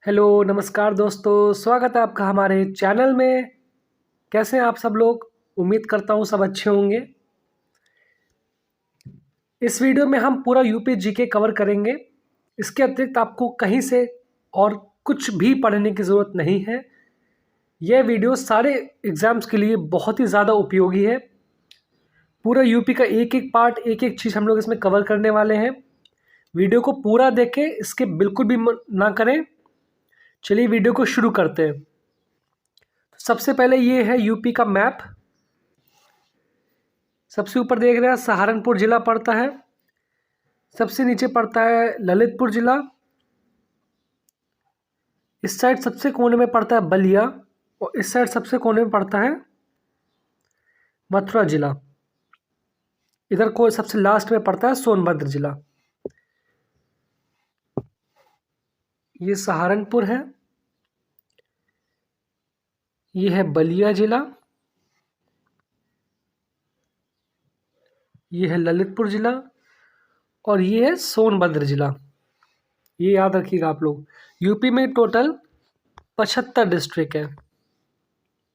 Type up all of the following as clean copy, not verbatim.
Hello नमस्कार दोस्तों, स्वागत है आपका हमारे चैनल में। कैसे हैं आप सब लोग? उम्मीद करता हूँ सब अच्छे होंगे। इस वीडियो में हम पूरा यूपी जीके कवर करेंगे। इसके अतिरिक्त आपको कहीं से और कुछ भी पढ़ने की ज़रूरत नहीं है। यह वीडियो सारे एग्ज़ाम्स के लिए बहुत ही ज़्यादा उपयोगी है। पूरा यूपी का एक एक पार्ट, एक एक चीज़ हम लोग इसमें कवर करने वाले हैं। वीडियो को पूरा देखें, इसके बिल्कुल भी ना करें। चलिए वीडियो को शुरू करते हैं। सबसे पहले ये है यूपी का मैप। सबसे ऊपर देख रहे हैं सहारनपुर जिला पड़ता है। सबसे नीचे पड़ता है ललितपुर जिला। इस साइड सबसे कोने में पड़ता है बलिया और इस साइड सबसे कोने में पड़ता है मथुरा जिला। इधर को सबसे लास्ट में पड़ता है सोनभद्र जिला। ये सहारनपुर है, ये है बलिया जिला, ये है ललितपुर जिला और ये है सोनभद्र जिला। ये याद रखिएगा आप लोग। यूपी में टोटल 75 डिस्ट्रिक्ट है।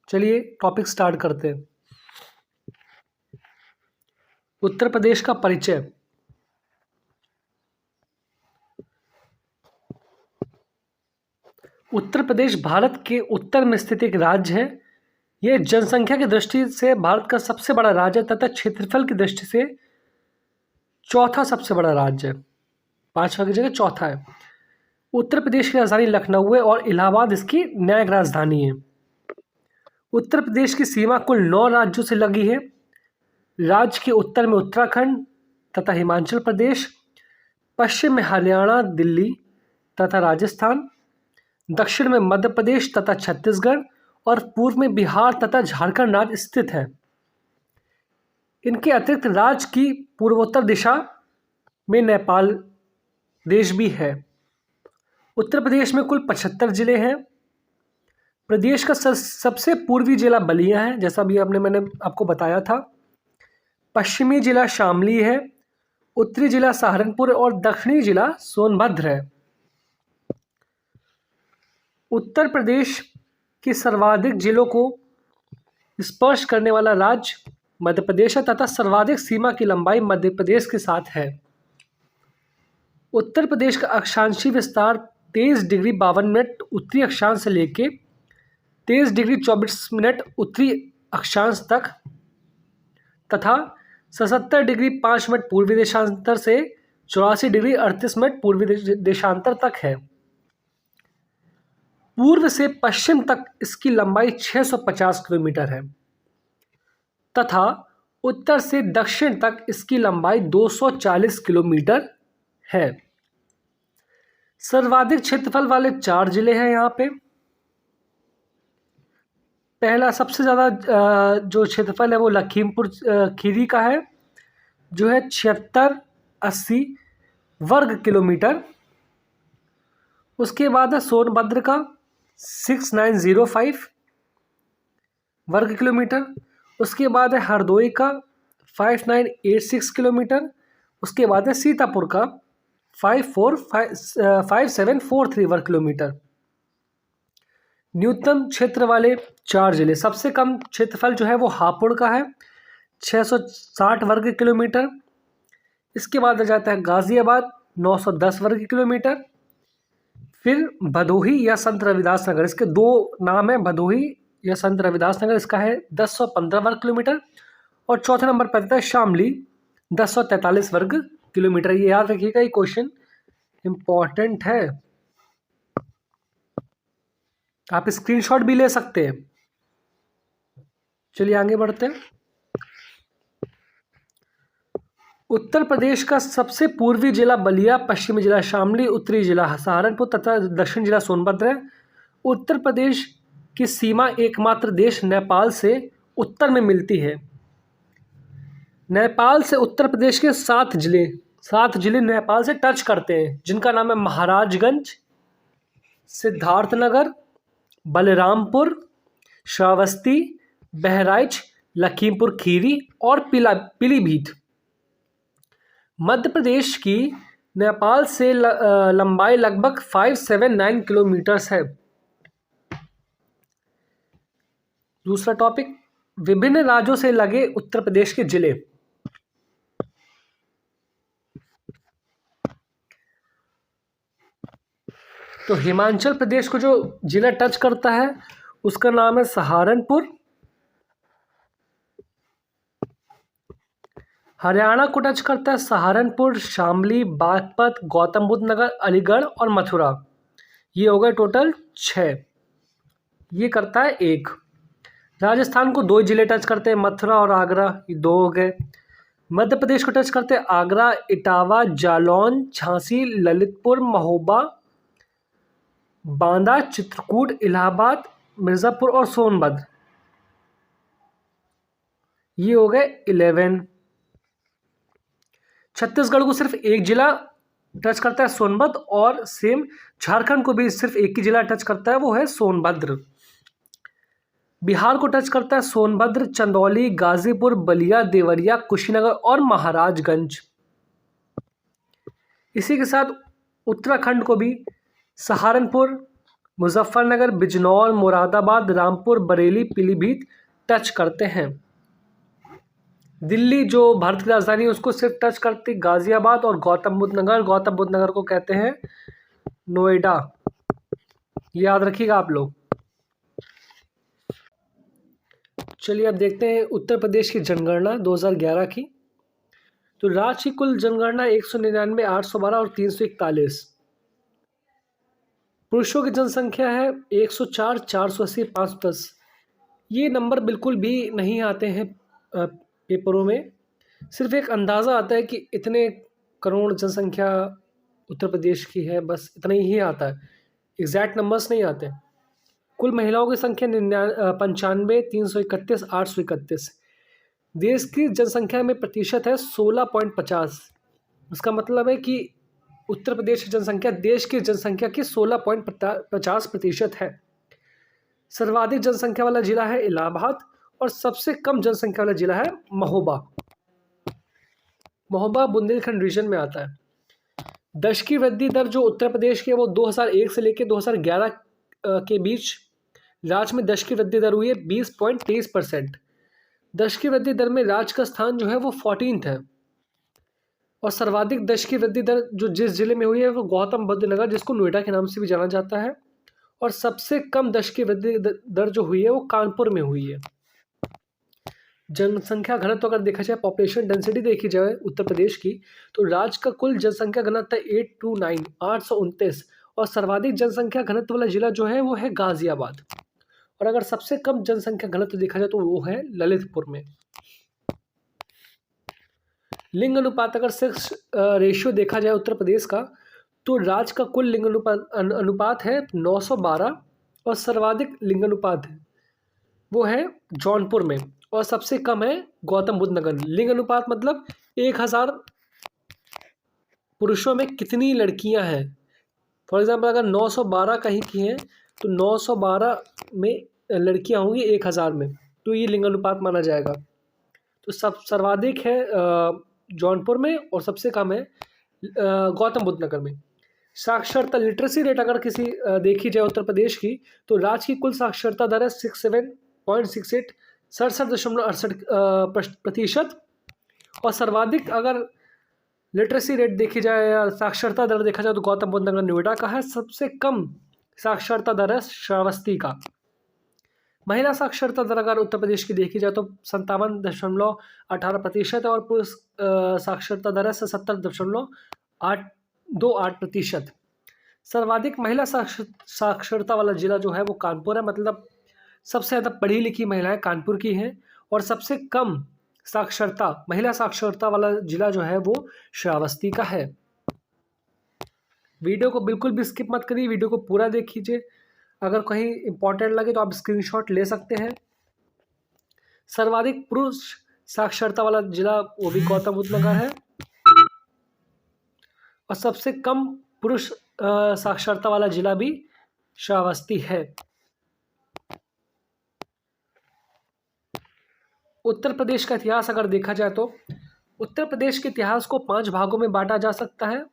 चलिए टॉपिक स्टार्ट करते हैं। उत्तर प्रदेश का परिचय। उत्तर प्रदेश भारत के उत्तर में स्थित एक राज्य है। यह जनसंख्या की दृष्टि से भारत का सबसे बड़ा राज्य तथा क्षेत्रफल की दृष्टि से चौथा सबसे बड़ा राज्य है। 5वां की जगह चौथा है। उत्तर प्रदेश की राजधानी लखनऊ है और इलाहाबाद इसकी न्यायिक राजधानी है। उत्तर प्रदेश की सीमा कुल 9 राज्यों से लगी है। राज्य के उत्तर में उत्तराखंड तथा हिमाचल प्रदेश, पश्चिम में हरियाणा, दिल्ली तथा राजस्थान, दक्षिण में मध्य प्रदेश तथा छत्तीसगढ़ और पूर्व में बिहार तथा झारखंड राज्य स्थित है। इनके अतिरिक्त राज्य की पूर्वोत्तर दिशा में नेपाल देश भी है। उत्तर प्रदेश में कुल 75 जिले हैं। प्रदेश का सबसे पूर्वी जिला बलिया है, जैसा भी मैंने आपको बताया था। पश्चिमी जिला शामली है, उत्तरी जिला सहारनपुर और दक्षिणी जिला सोनभद्र है। उत्तर प्रदेश के सर्वाधिक जिलों को स्पर्श करने वाला राज्य मध्य प्रदेश है तथा सर्वाधिक सीमा की लंबाई मध्य प्रदेश के साथ है। उत्तर प्रदेश का अक्षांशीय विस्तार 23 डिग्री 52 मिनट उत्तरी अक्षांश से लेके 23 डिग्री 24 मिनट उत्तरी अक्षांश तक तथा 77 डिग्री 5 मिनट पूर्वी देशांतर से 84 डिग्री 38 मिनट पूर्वी देशांतर तक है। पूर्व से पश्चिम तक इसकी लंबाई 650 किलोमीटर है तथा उत्तर से दक्षिण तक इसकी लंबाई 240 किलोमीटर है। सर्वाधिक क्षेत्रफल वाले 4 जिले हैं यहाँ पे। पहला सबसे ज़्यादा जो क्षेत्रफल है वो लखीमपुर खीरी का है, जो है 7680 वर्ग किलोमीटर। उसके बाद है सोनभद्र का 6905 वर्ग किलोमीटर। उसके बाद है हरदोई का 5986 किलोमीटर। उसके बाद है सीतापुर का 5743 वर्ग किलोमीटर। न्यूनतम क्षेत्र वाले 4 जिले। सबसे कम क्षेत्रफल जो है वो हापुड़ का है 660 वर्ग किलोमीटर। इसके बाद आ जाता है गाजियाबाद 910 वर्ग किलोमीटर। फिर भदोही या संत रविदास नगर, इसके 2 नाम है, भदोही या संत रविदास नगर, इसका है 1015 वर्ग किलोमीटर। और चौथे नंबर पर आता है शामली 1043 वर्ग किलोमीटर। ये याद रखिएगा, ये क्वेश्चन इंपॉर्टेंट है, आप स्क्रीनशॉट भी ले सकते हैं। चलिए आगे बढ़ते हैं। उत्तर प्रदेश का सबसे पूर्वी जिला बलिया, पश्चिमी जिला शामली, उत्तरी जिला सहारनपुर तथा दक्षिण जिला सोनभद्र है। उत्तर प्रदेश की सीमा एकमात्र देश नेपाल से उत्तर में मिलती है। नेपाल से उत्तर प्रदेश के 7 जिले नेपाल से टच करते हैं, जिनका नाम है महाराजगंज, सिद्धार्थनगर, बलरामपुर, श्रावस्ती, बहराइच, लखीमपुर खीरी और पीलीभीत। मध्य प्रदेश की नेपाल से लंबाई लगभग 579 किलोमीटर्स है। दूसरा टॉपिक, विभिन्न राज्यों से लगे उत्तर प्रदेश के जिले। तो हिमाचल प्रदेश को जो जिला टच करता है उसका नाम है सहारनपुर। हरियाणा को टच करता है सहारनपुर, शामली, बागपत, गौतम बुद्ध नगर, अलीगढ़ और मथुरा। ये हो गए टोटल 6। ये करता है 1। राजस्थान को 2 जिले टच करते हैं, मथुरा और आगरा, ये 2 हो गए। मध्य प्रदेश को टच करते हैं आगरा, इटावा, जालौन, झांसी, ललितपुर, महोबा, बांदा, चित्रकूट, इलाहाबाद, मिर्ज़ापुर और सोनभद्र। ये हो गए 11। छत्तीसगढ़ को सिर्फ 1 जिला टच करता है, सोनभद्र, और सेम झारखंड को भी सिर्फ 1 ही जिला टच करता है, वो है सोनभद्र। बिहार को टच करता है सोनभद्र, चंदौली, गाजीपुर, बलिया, देवरिया, कुशीनगर और महाराजगंज। इसी के साथ उत्तराखंड को भी सहारनपुर, मुजफ्फरनगर, बिजनौर, मुरादाबाद, रामपुर, बरेली, पीलीभीत टच करते हैं। दिल्ली जो भारत की राजधानी है उसको सिर्फ टच करती गाजियाबाद और गौतम बुद्ध नगर। गौतम बुद्ध नगर को कहते हैं नोएडा, याद रखिएगा आप लोग। चलिए अब देखते हैं उत्तर प्रदेश की जनगणना 2011 की। तो राज्य की कुल जनगणना 199, 812 और 341। पुरुषों की जनसंख्या है 104, 480, 510। ये नंबर बिल्कुल भी नहीं आते हैं पेपरों में, सिर्फ एक अंदाज़ा आता है कि इतने करोड़ जनसंख्या उत्तर प्रदेश की है, बस इतना ही आता है, एग्जैक्ट नंबर्स नहीं आते। कुल महिलाओं की संख्या 95, 331, 831। देश की जनसंख्या में प्रतिशत है 16.50। इसका मतलब है कि उत्तर प्रदेश की जनसंख्या देश की जनसंख्या की 16.50% है। सर्वाधिक जनसंख्या वाला जिला है इलाहाबाद और सबसे कम जनसंख्या वाला जिला है महोबा। महोबा बुंदेलखंड रीजन में आता है। दशक की वृद्धि दर जो उत्तर प्रदेश की है वो 2001 से लेकर 2011 के बीच राज्य में दशक की वृद्धि दर हुई है 20.23%। दशक की वृद्धि दर में राज्य का स्थान जो है वो 14th है। और सर्वाधिक दशक की वृद्धि दर जो जिस जिले में हुई है वो गौतम बुद्ध नगर, जिसको नोएडा के नाम से भी जाना जाता है। और सबसे कम दशक की वृद्धि दर जो हुई है वो कानपुर में हुई है। जनसंख्या घनत्व अगर देखा जाए, पॉपुलेशन डेंसिटी देखी जाए उत्तर प्रदेश की, तो राज्य का कुल जनसंख्या घनत्व 829, 829। और सर्वाधिक जनसंख्या घनत्व वाला जिला जो है वो है गाजियाबाद। और अगर सबसे कम जनसंख्या घनत्व देखा जाए तो वो है ललितपुर में। लिंग अनुपात अगर सेक्स रेशियो देखा जाए उत्तर प्रदेश का, तो राज्य का कुल लिंग अनुपात है 912 और सर्वाधिक लिंग अनुपात है वो है जौनपुर में और सबसे कम है गौतम बुद्ध नगर। लिंग अनुपात मतलब 1000 पुरुषों में कितनी लड़कियां हैं। फॉर एग्जाम्पल अगर 912 कहीं की हैं तो 912 में लड़कियां होंगी 1000 में, तो ये लिंग अनुपात माना जाएगा। तो सब सर्वाधिक है जौनपुर में और सबसे कम है गौतम बुद्ध नगर में। साक्षरता लिटरेसी रेट अगर किसी देखी जाए उत्तर प्रदेश की, तो राज्य की कुल साक्षरता दर है 67.68, 67.68% और सर्वाधिक अगर लिटरेसी रेट देखी जाए या साक्षरता दर देखा जाए तो गौतम बुद्ध नगर नोएडा का है। सबसे कम साक्षरता दर है श्रावस्ती का। महिला साक्षरता दर अगर उत्तर प्रदेश की देखी जाए तो 57.18% है और पुरुष साक्षरता दर है 77.828%। सर्वाधिक महिला साक्षरता वाला जिला जो है वो कानपुर है, मतलब सबसे ज़्यादा पढ़ी लिखी महिलाएं कानपुर की हैं। और सबसे कम महिला साक्षरता वाला जिला जो है वो श्रावस्ती का है। वीडियो को बिल्कुल भी स्किप मत करिए, वीडियो को पूरा देख लीजिए। अगर कहीं इंपॉर्टेंट लगे तो आप स्क्रीनशॉट ले सकते हैं। सर्वाधिक पुरुष साक्षरता वाला जिला वो भी गौतम बुद्ध नगर है और सबसे कम पुरुष साक्षरता वाला जिला भी श्रावस्ती है। उत्तर प्रदेश का इतिहास अगर देखा जाए तो उत्तर प्रदेश के इतिहास को 5 भागों में बांटा जा सकता है।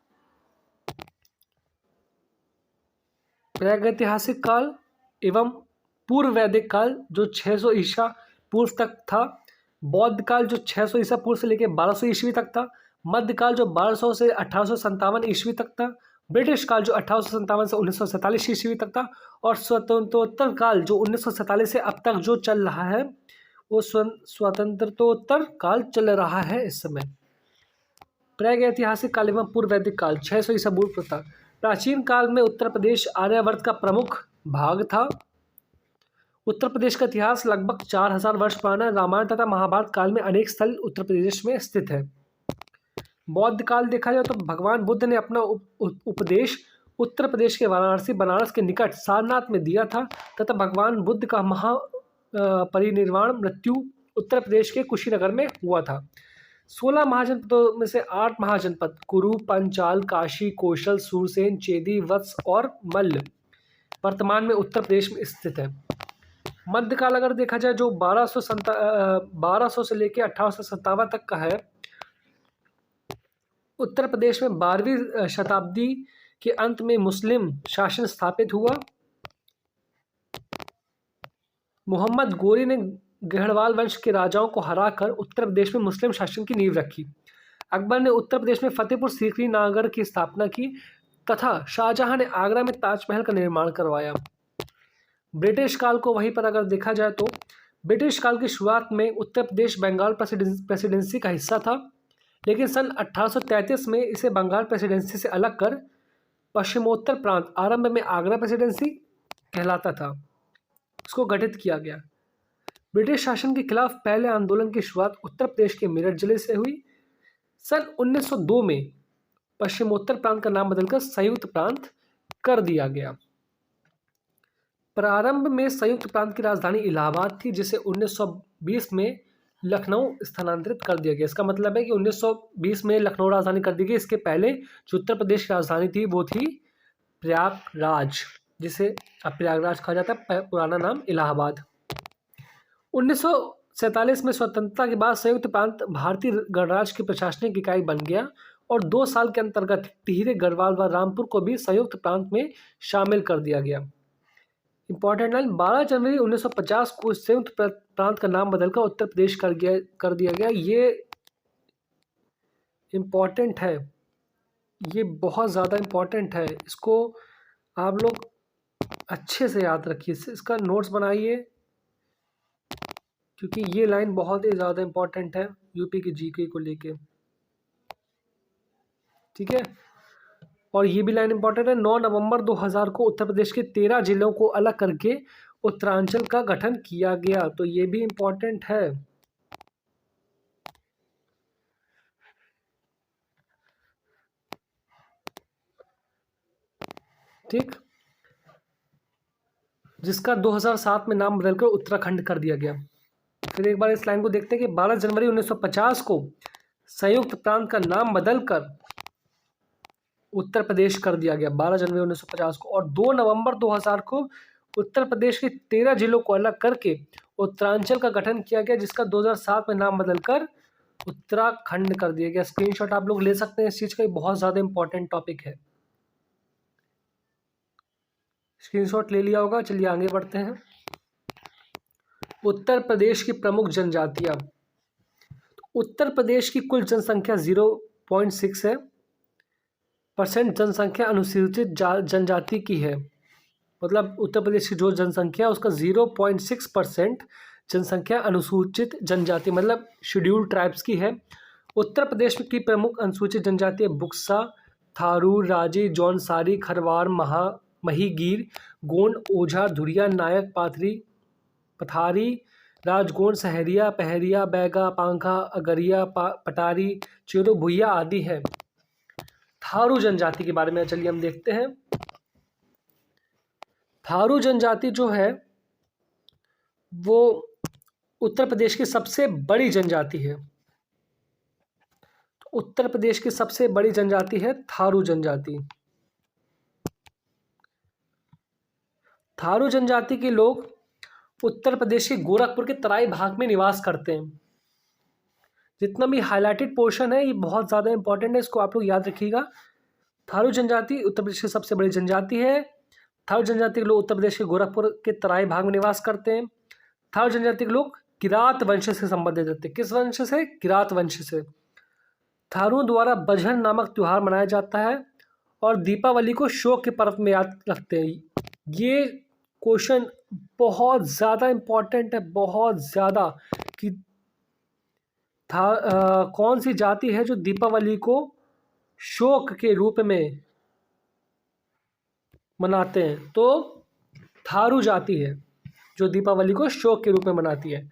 प्रागैतिहासिक काल एवं पूर्व वैदिक काल जो 600 ईसा पूर्व तक था, बौद्ध काल जो 600 ईसा पूर्व से लेकर 1200 ईस्वी तक था, मध्यकाल जो 1200 से 1857 ईस्वी तक था, ब्रिटिश काल जो 1857 से 1947 ईस्वी तक था, और स्वतंत्रोत्तर काल जो 1947 से अब तक जो चल रहा है वो स्वतंत्रतोत्तर काल चल रहा है इस समय। प्रागैतिहासिक काल एवं पूर्व वैदिक काल 600 ईसा पूर्व था। प्राचीन काल में उत्तर प्रदेश आर्यावर्त का प्रमुख भाग था। उत्तर प्रदेश का इतिहास लगभग 4000 वर्ष पुराना है। रामायण तथा महाभारत काल में अनेक स्थल उत्तर प्रदेश में स्थित है। बौद्ध काल देखा जाए तो भगवान बुद्ध ने अपना उपदेश उत्तर प्रदेश के वाराणसी बनारस के निकट सारनाथ में दिया था तथा भगवान बुद्ध का परिनिर्वाण मृत्यु उत्तर प्रदेश के कुशीनगर में हुआ था। 16 महाजनपदों में से 8 महाजनपद कुरु, पंचाल, काशी, कौशल, सूरसेन, चेदी, वत्स और मल्ल वर्तमान में उत्तर प्रदेश में स्थित है। मध्यकाल अगर देखा जाए जो 1200 से लेकर 1857 तक का है। उत्तर प्रदेश में 12वीं शताब्दी के अंत में मुस्लिम शासन स्थापित हुआ। मोहम्मद गोरी ने गढ़वाल वंश के राजाओं को हराकर उत्तर प्रदेश में मुस्लिम शासन की नींव रखी। अकबर ने उत्तर प्रदेश में फतेहपुर सीकरी नागर की स्थापना की तथा शाहजहां ने आगरा में ताजमहल का निर्माण करवाया। ब्रिटिश काल को वहीं पर अगर देखा जाए तो ब्रिटिश काल की शुरुआत में उत्तर प्रदेश बंगाल प्रेसिडेंसी का हिस्सा था, लेकिन सन 1833 में इसे बंगाल प्रेसिडेंसी से अलग कर पश्चिमोत्तर प्रांत आरंभ में आगरा प्रेसिडेंसी कहलाता था इसको गठित किया गया। ब्रिटिश शासन के खिलाफ पहले आंदोलन की शुरुआत उत्तर प्रदेश के मेरठ जिले से हुई। सन 1902 में पश्चिमोत्तर प्रांत का नाम बदलकर संयुक्त प्रांत कर दिया गया। प्रारंभ में संयुक्त प्रांत की राजधानी इलाहाबाद थी, जिसे 1920 में लखनऊ स्थानांतरित कर दिया गया। इसका मतलब है कि 1920 में लखनऊ राजधानी कर दी गई। इसके पहले जो उत्तर प्रदेश की राजधानी थी वो थी प्रयागराज, जिसे अब प्रयागराज कहा जाता है, पुराना नाम इलाहाबाद। 1947 में स्वतंत्रता के बाद संयुक्त प्रांत भारतीय गणराज्य की प्रशासनिक इकाई बन गया और 2 साल के अंतर्गत टिहरी, गढ़वाल व रामपुर को भी संयुक्त प्रांत में शामिल कर दिया गया। इंपॉर्टेंट लाइन, 12 जनवरी 1950 को संयुक्त प्रांत का नाम बदलकर उत्तर प्रदेश कर दिया गया। ये इम्पॉर्टेंट है, ये बहुत ज़्यादा इम्पॉर्टेंट है। इसको आप लोग अच्छे से याद रखिए, इसका नोट्स बनाइए, क्योंकि ये लाइन बहुत ही ज़्यादा इम्पॉर्टेंट है यूपी की जीके को लेके। ठीक है, और ये भी लाइन इम्पॉर्टेंट है। 9 नवंबर 2000 को उत्तर प्रदेश के 13 जिलों को अलग करके उत्तरांचल का गठन किया गया, तो ये भी इम्पॉर्टेंट है। ठीक, जिसका 2007 में नाम बदलकर उत्तराखंड कर दिया गया। फिर एक बार इस लाइन को देखते हैं कि 12 जनवरी 1950 को संयुक्त प्रांत का नाम बदलकर उत्तर प्रदेश कर दिया गया, 12 जनवरी 1950 को। और 2 नवंबर 2000 को उत्तर प्रदेश के 13 जिलों को अलग करके उत्तरांचल का गठन किया गया, जिसका 2007 में नाम बदलकर उत्तराखंड कर दिया गया। स्क्रीनशॉट आप लोग ले सकते हैं इस चीज़ का, बहुत ज़्यादा इंपॉर्टेंट टॉपिक है। स्क्रीनशॉट ले लिया होगा, चलिए आगे बढ़ते हैं। उत्तर प्रदेश की प्रमुख जनजातियां। उत्तर प्रदेश की कुल जनसंख्या 0.6 है % जनसंख्या अनुसूचित जनजाति की है। मतलब उत्तर प्रदेश की जो जनसंख्या उसका 0.6% जनसंख्या अनुसूचित जनजाति मतलब शेड्यूल्ड ट्राइब्स की है। उत्तर प्रदेश की प्रमुख अनुसूचित जनजाति बुक्सा, थारू, राजी, जौनसारी, खरवार, महीगीर, गोंड, ओझा, धुरिया, नायक, पथारी, राजगोंड, सहरिया, पहरिया, बैगा, पांखा, अगरिया, पटारी, चेरो, भुइया आदि है। थारू जनजाति के बारे में चलिए हम देखते हैं। थारू जनजाति जो है वो उत्तर प्रदेश की सबसे बड़ी जनजाति है। तो उत्तर प्रदेश की सबसे बड़ी जनजाति है थारू जनजाति। थारू जनजाति के लोग उत्तर प्रदेश के गोरखपुर के तराई भाग में निवास करते हैं। जितना भी हाईलाइटेड पोर्शन है ये बहुत ज़्यादा इंपॉर्टेंट है, इसको आप लोग याद रखिएगा। थारू जनजाति उत्तर प्रदेश की सबसे बड़ी जनजाति है। थारू जनजाति के लोग उत्तर प्रदेश के गोरखपुर के तराई भाग में निवास करते हैं। थारू जनजाति के लोग किरात वंश से संबंधित रहते हैं। किस वंश से? किरात वंश से। थारुओं द्वारा बझन नामक त्योहार मनाया जाता है और दीपावली को शोक के पर्व में याद रखते हैं। ये क्वेश्चन बहुत ज़्यादा इम्पोर्टेंट है, बहुत ज़्यादा, कि कौन सी जाति है जो दीपावली को शोक के रूप में मनाते हैं? तो थारू जाति है जो दीपावली को शोक के रूप में मनाती है।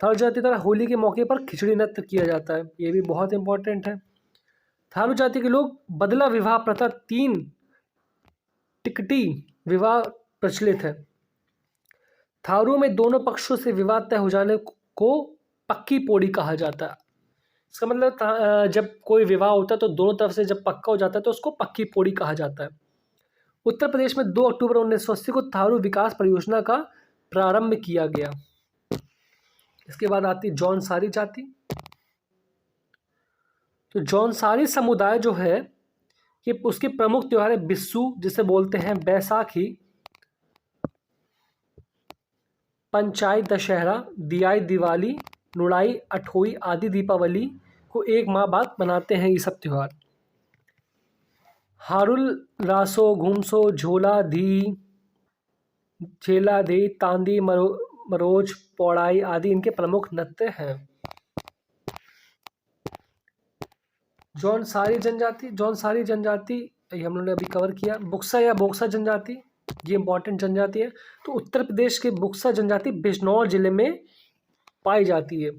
थारू जाति द्वारा होली के मौके पर खिचड़ी नृत्य किया जाता है, ये भी बहुत इंपॉर्टेंट है। थारू जाति के लोग बदला विवाह प्रथा 3 टिकटी विवाह प्रचलित है। थारू में दोनों पक्षों से विवाह तय हो जाने को पक्की पोड़ी कहा जाता है। इसका मतलब जब कोई विवाह होता है तो दोनों तरफ से जब पक्का हो जाता है तो उसको पक्की पोड़ी कहा जाता है। उत्तर प्रदेश में 2 अक्टूबर 1980 को थारू विकास परियोजना का प्रारंभ किया गया। इसके बाद आती है जौनसारी जाति। तो जौनसारी समुदाय जो है ये उसके प्रमुख त्योहार है बिस्सू, जिसे बोलते हैं बैसाखी, पंचायत दशहरा, दियाई दिवाली, नुड़ाई अठोई आदि दीपावली को 1 माह बाद मनाते हैं ये सब त्यौहार। हारुल रासो घूमसो झोला धी झेला दे तांदी मरोज पौड़ाई आदि इनके प्रमुख नृत्य हैं। जौनसारी जनजाति ये हम लोगों ने अभी कवर किया। बुक्सा या बोक्सा जनजाति, ये इंपॉर्टेंट जनजाति है। तो उत्तर प्रदेश के बुक्सा जनजाति बिजनौर जिले में पाई जाती है।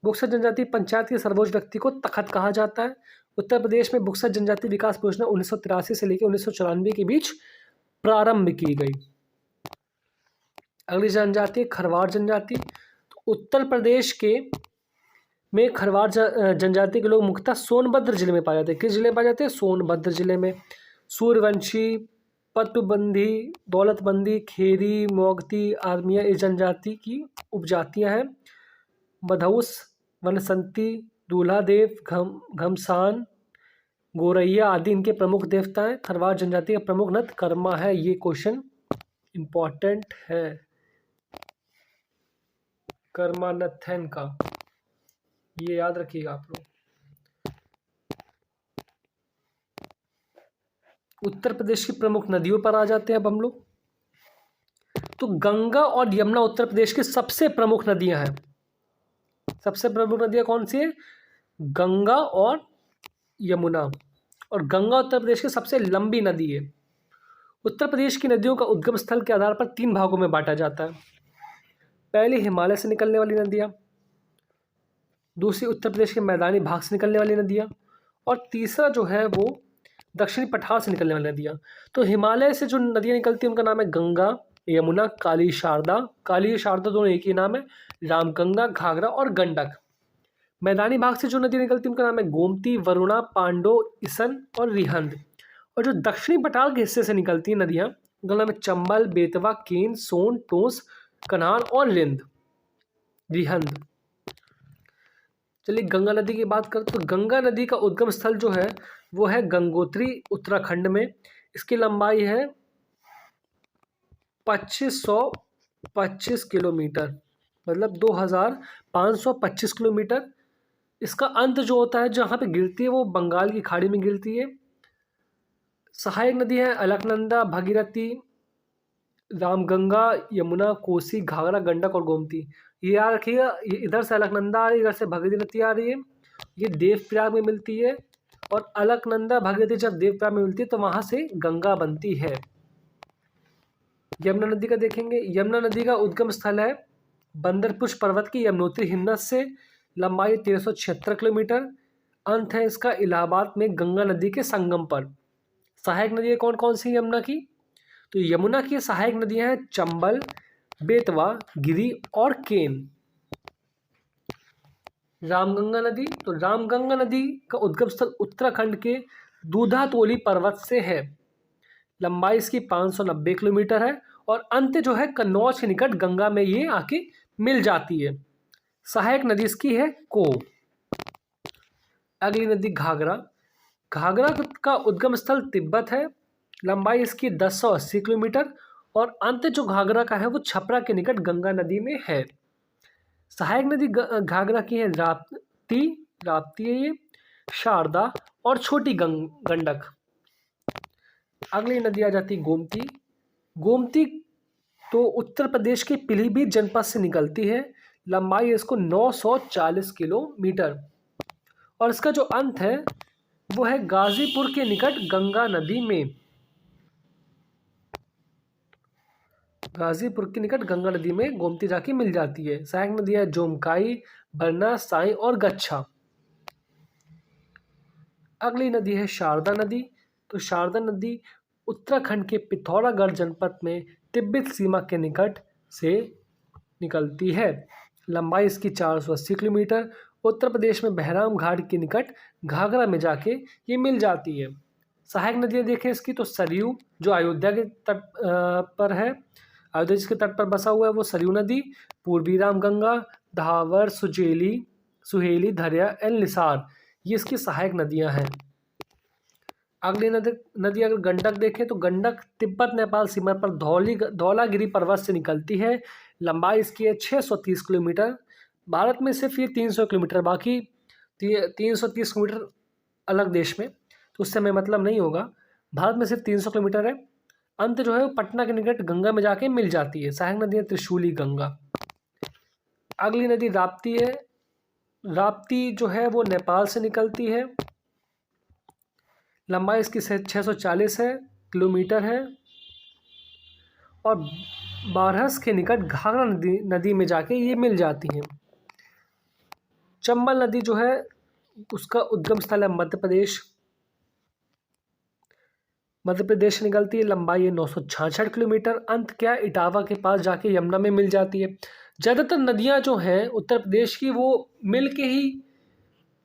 बुक्सा जनजाति पंचायत के सर्वोच्च व्यक्ति को तखत कहा जाता है। उत्तर प्रदेश में बुक्सा जनजाति विकास योजना 1983 से लेकर 1994 के बीच प्रारंभ की गई। अगली जनजाति है खरवार जनजाति। तो उत्तर प्रदेश के में खरवार जनजाति के लोग मुख्यतः सोनभद्र जिले में पाए जाते हैं। किस जिले में पाए जाते हैं? सोनभद्र जिले में। सूर्यवंशी, पटबंदी, दौलतबंदी, खेरी, मोगती, आर्मिया इस जनजाति की उपजातियां हैं। मधौस, वनसंती, दूल्हादेव, घमसान, गोरैया आदि इनके प्रमुख देवता हैं। खरवार जनजाति का प्रमुख नृत्य कर्मा है। ये क्वेश्चन इंपॉर्टेंट है, कर्मा नृत्य है इनका, ये याद रखिएगा आप लोग। उत्तर प्रदेश की प्रमुख नदियों पर आ जाते हैं अब हम लोग। तो गंगा और यमुना उत्तर प्रदेश की सबसे प्रमुख नदियां हैं। सबसे प्रमुख नदियां कौन सी है? गंगा और यमुना। और गंगा उत्तर प्रदेश की सबसे लंबी नदी है। उत्तर प्रदेश की नदियों का उद्गम स्थल के आधार पर 3 भागों में बांटा जाता है। पहली हिमालय से निकलने वाली नदियां, दूसरी उत्तर प्रदेश के मैदानी भाग से निकलने वाली नदियां, और तीसरा जो है वो दक्षिणी पठार से निकलने वाली नदियां। तो हिमालय से जो नदियां निकलती हैं उनका नाम है गंगा, यमुना, काली शारदा। काली शारदा दोनों एक ही नाम है। रामगंगा, घाघरा और गंडक। मैदानी भाग से जो नदियां निकलती हैं उनका नाम है गोमती, वरुणा, पांडो, इसन और रिहंद। और जो दक्षिणी पठार के हिस्से से निकलती हैं नदियां उनका नाम है चंबल, बेतवा, केन, सोन, टोंस, कन्हार और रिहंद। चलिए गंगा नदी की बात करते तो गंगा नदी का उद्गम स्थल जो है वो है गंगोत्री, उत्तराखंड में। इसकी लंबाई है 2525 किलोमीटर, मतलब 2525 किलोमीटर। इसका अंत जो होता है जहाँ पे गिरती है वो बंगाल की खाड़ी में गिरती है। सहायक नदी है अलकनंदा, भगीरथी, रामगंगा, यमुना, कोसी, घाघरा, गंडक और गोमती। ये याद रखिएगा, ये इधर से अलकनंदा आ रही है, इधर से भगीरथी आ रही है। ये देवप्रयाग में मिलती है और अलकनंदा भगीरथी जब देवप्रयाग में मिलती है तो वहाँ से गंगा बनती है। यमुना नदी का देखेंगे। यमुना नदी का उद्गम स्थल है बंदरपुष्प पर्वत की यमुनोत्री हिमनद से। लंबाई 1376 किलोमीटर। अंत है इसका इलाहाबाद में गंगा नदी के संगम पर। सहायक नदियाँ कौन कौन सी यमुना की? तो यमुना की सहायक नदियां हैं चंबल, बेतवा, गिरी और केन। रामगंगा नदी, तो रामगंगा नदी का उद्गम स्थल उत्तराखंड के दूधातोली पर्वत से है। लंबाई इसकी 590 किलोमीटर है और अंत जो है कन्नौज के निकट गंगा में ये आके मिल जाती है। सहायक नदी इसकी है को। अगली नदी घाघरा। घाघरा का उद्गम स्थल तिब्बत है। लंबाई इसकी 1080 किलोमीटर और अंत जो घाघरा का है वो छपरा के निकट गंगा नदी में है। सहायक नदी घाघरा की है राप्ती, राप्ती है ये, शारदा और छोटी गंडक। अगली नदी आ जाती गोमती। गोमती तो उत्तर प्रदेश के पीलीभीत जनपद से निकलती है। लंबाई है इसको 940 किलोमीटर और इसका जो अंत है वो है गाजीपुर के निकट गंगा नदी में। गाजीपुर के निकट गंगा नदी में गोमती जाके मिल जाती है। सहायक नदी है जोमकाई, बरना, साई और गच्छा। अगली नदी है शारदा नदी। तो शारदा नदी उत्तराखंड के पिथौरागढ़ जनपद में तिब्बत सीमा के निकट से निकलती है। लंबाई इसकी 480 किलोमीटर। उत्तर प्रदेश में बहराम घाट के निकट घाघरा में जाके ये मिल जाती है। सहायक नदियाँ देखें इसकी तो सरयू जो अयोध्या के तट पर है, अयोध्या जिसके तट पर बसा हुआ है वो सरयू नदी, पूर्वी रामगंगा, दहावर, सुहेली, धरिया एंड निसार, ये इसकी सहायक नदियां हैं। अगली नदी अगर गंडक देखें तो गंडक तिब्बत नेपाल सीमा पर धौलागिरी पर्वत से निकलती है। लंबाई इसकी है 630 किलोमीटर। भारत में सिर्फ ये 300 किलोमीटर, बाकी 330 किलोमीटर अलग देश में, तो उससे हमें मतलब नहीं होगा। भारत में सिर्फ 300 किलोमीटर है। अंत जो है वो पटना के निकट गंगा में जाके मिल जाती है। सहायक नदी है त्रिशूली गंगा। अगली नदी राप्ती है। राप्ती जो है वो नेपाल से निकलती है। लंबाई इसकी 640 किलोमीटर है और बारहस के निकट घाघरा नदी में जाके ये मिल जाती है। चंबल नदी जो है उसका उद्गम स्थल है मध्य प्रदेश से निकलती है। लंबाई है 966 किलोमीटर। अंत क्या इटावा के पास जाके यमुना में मिल जाती है। ज़्यादातर नदियां जो हैं उत्तर प्रदेश की वो मिल के ही